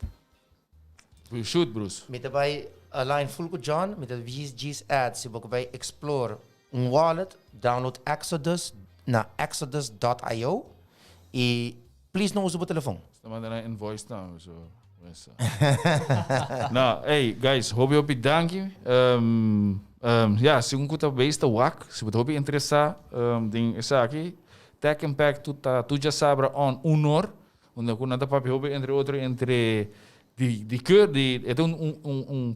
A: We shoot, Bruce.
B: Met daarbij align full with John, met de VSG's ads, ze ook bij explore een wallet, download Exodus naar exodus.io e please não use o telefone.
A: Está mandando een invoice now, so. Nou, hey guys, hoop dankie. Ja, se um kuta besta wak, se você hope interessar, ding essa aqui, Tech Impact tu já sabe on honor, onde eu nada papi hope entre outro entre é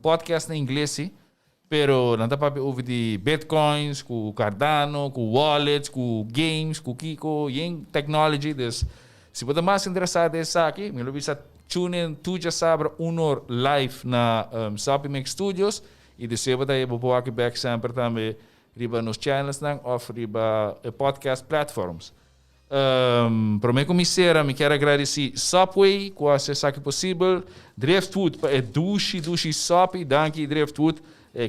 A: podcast em inglês, sim, pero nada papi ouve de bitcoins, com Cardano, com wallets, com games, com Kiko, em technology, dus se você mais interessado nessa aqui, me lembra tune in, tu já sabe honor live na Sopi Mix Studios. E de seba daí vou aqui back sempre também riba nos channels não ou riba podcast platforms. Para mim começar, me quero agradecer Subway com a acessa que possível, Driftwood para dushi Sopi, danke Driftwood,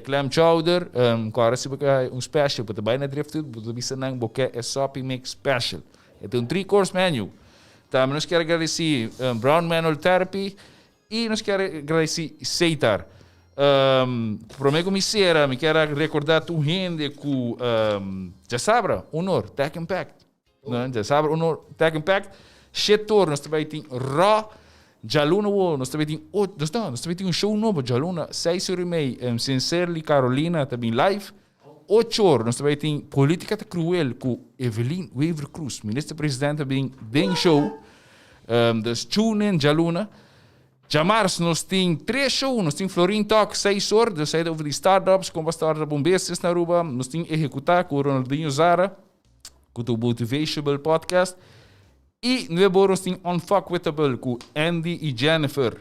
A: clam chowder, agora se você special para também na Driftwood, você bisa nang boke Sopi Mix special. É um 3-course menu. Também nós quero agradecer Brown Manual Therapy e nós quero agradecer Seitar. Para mim começar, me quero recordar tu gente que já sabe, honor, Tech Impact. Já sabe, honor, Tech Impact. Setor, nós também temos Raw, Jaluna, nós também temos show novo, Jaluna, 6h30, Sincerely Carolina, também live. 8h, nós também temos Política Cruel com Evelyn Weaver Cruz, ministro-presidente, também tem show. Dus tune in, Jaluna. Já março nós temos 3 shows, nós temos Florin Talk, 6h, dus hij over die startups, como startup business na Aruba, nós temos Executar com Ronaldinho Zara, com o Motivational Podcast, e nós temos Unfuckwitable com Andy e Jennifer.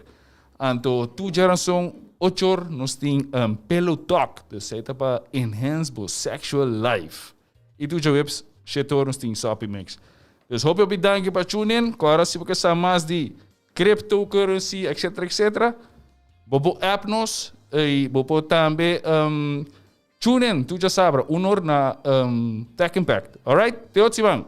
A: Então, tu geração 8h, nós temos Pillow Talk, dus hij para enhance your sexual life. E tu já webs, 7h, nós temos Sopi Mix. Dus hoop je bedankt para tune in, agora se você sabe mais de cryptocurrency, etc. Bobo app nos e bobo também tune in, tu já sabe, honor na Tech Impact. Alright? Te outro,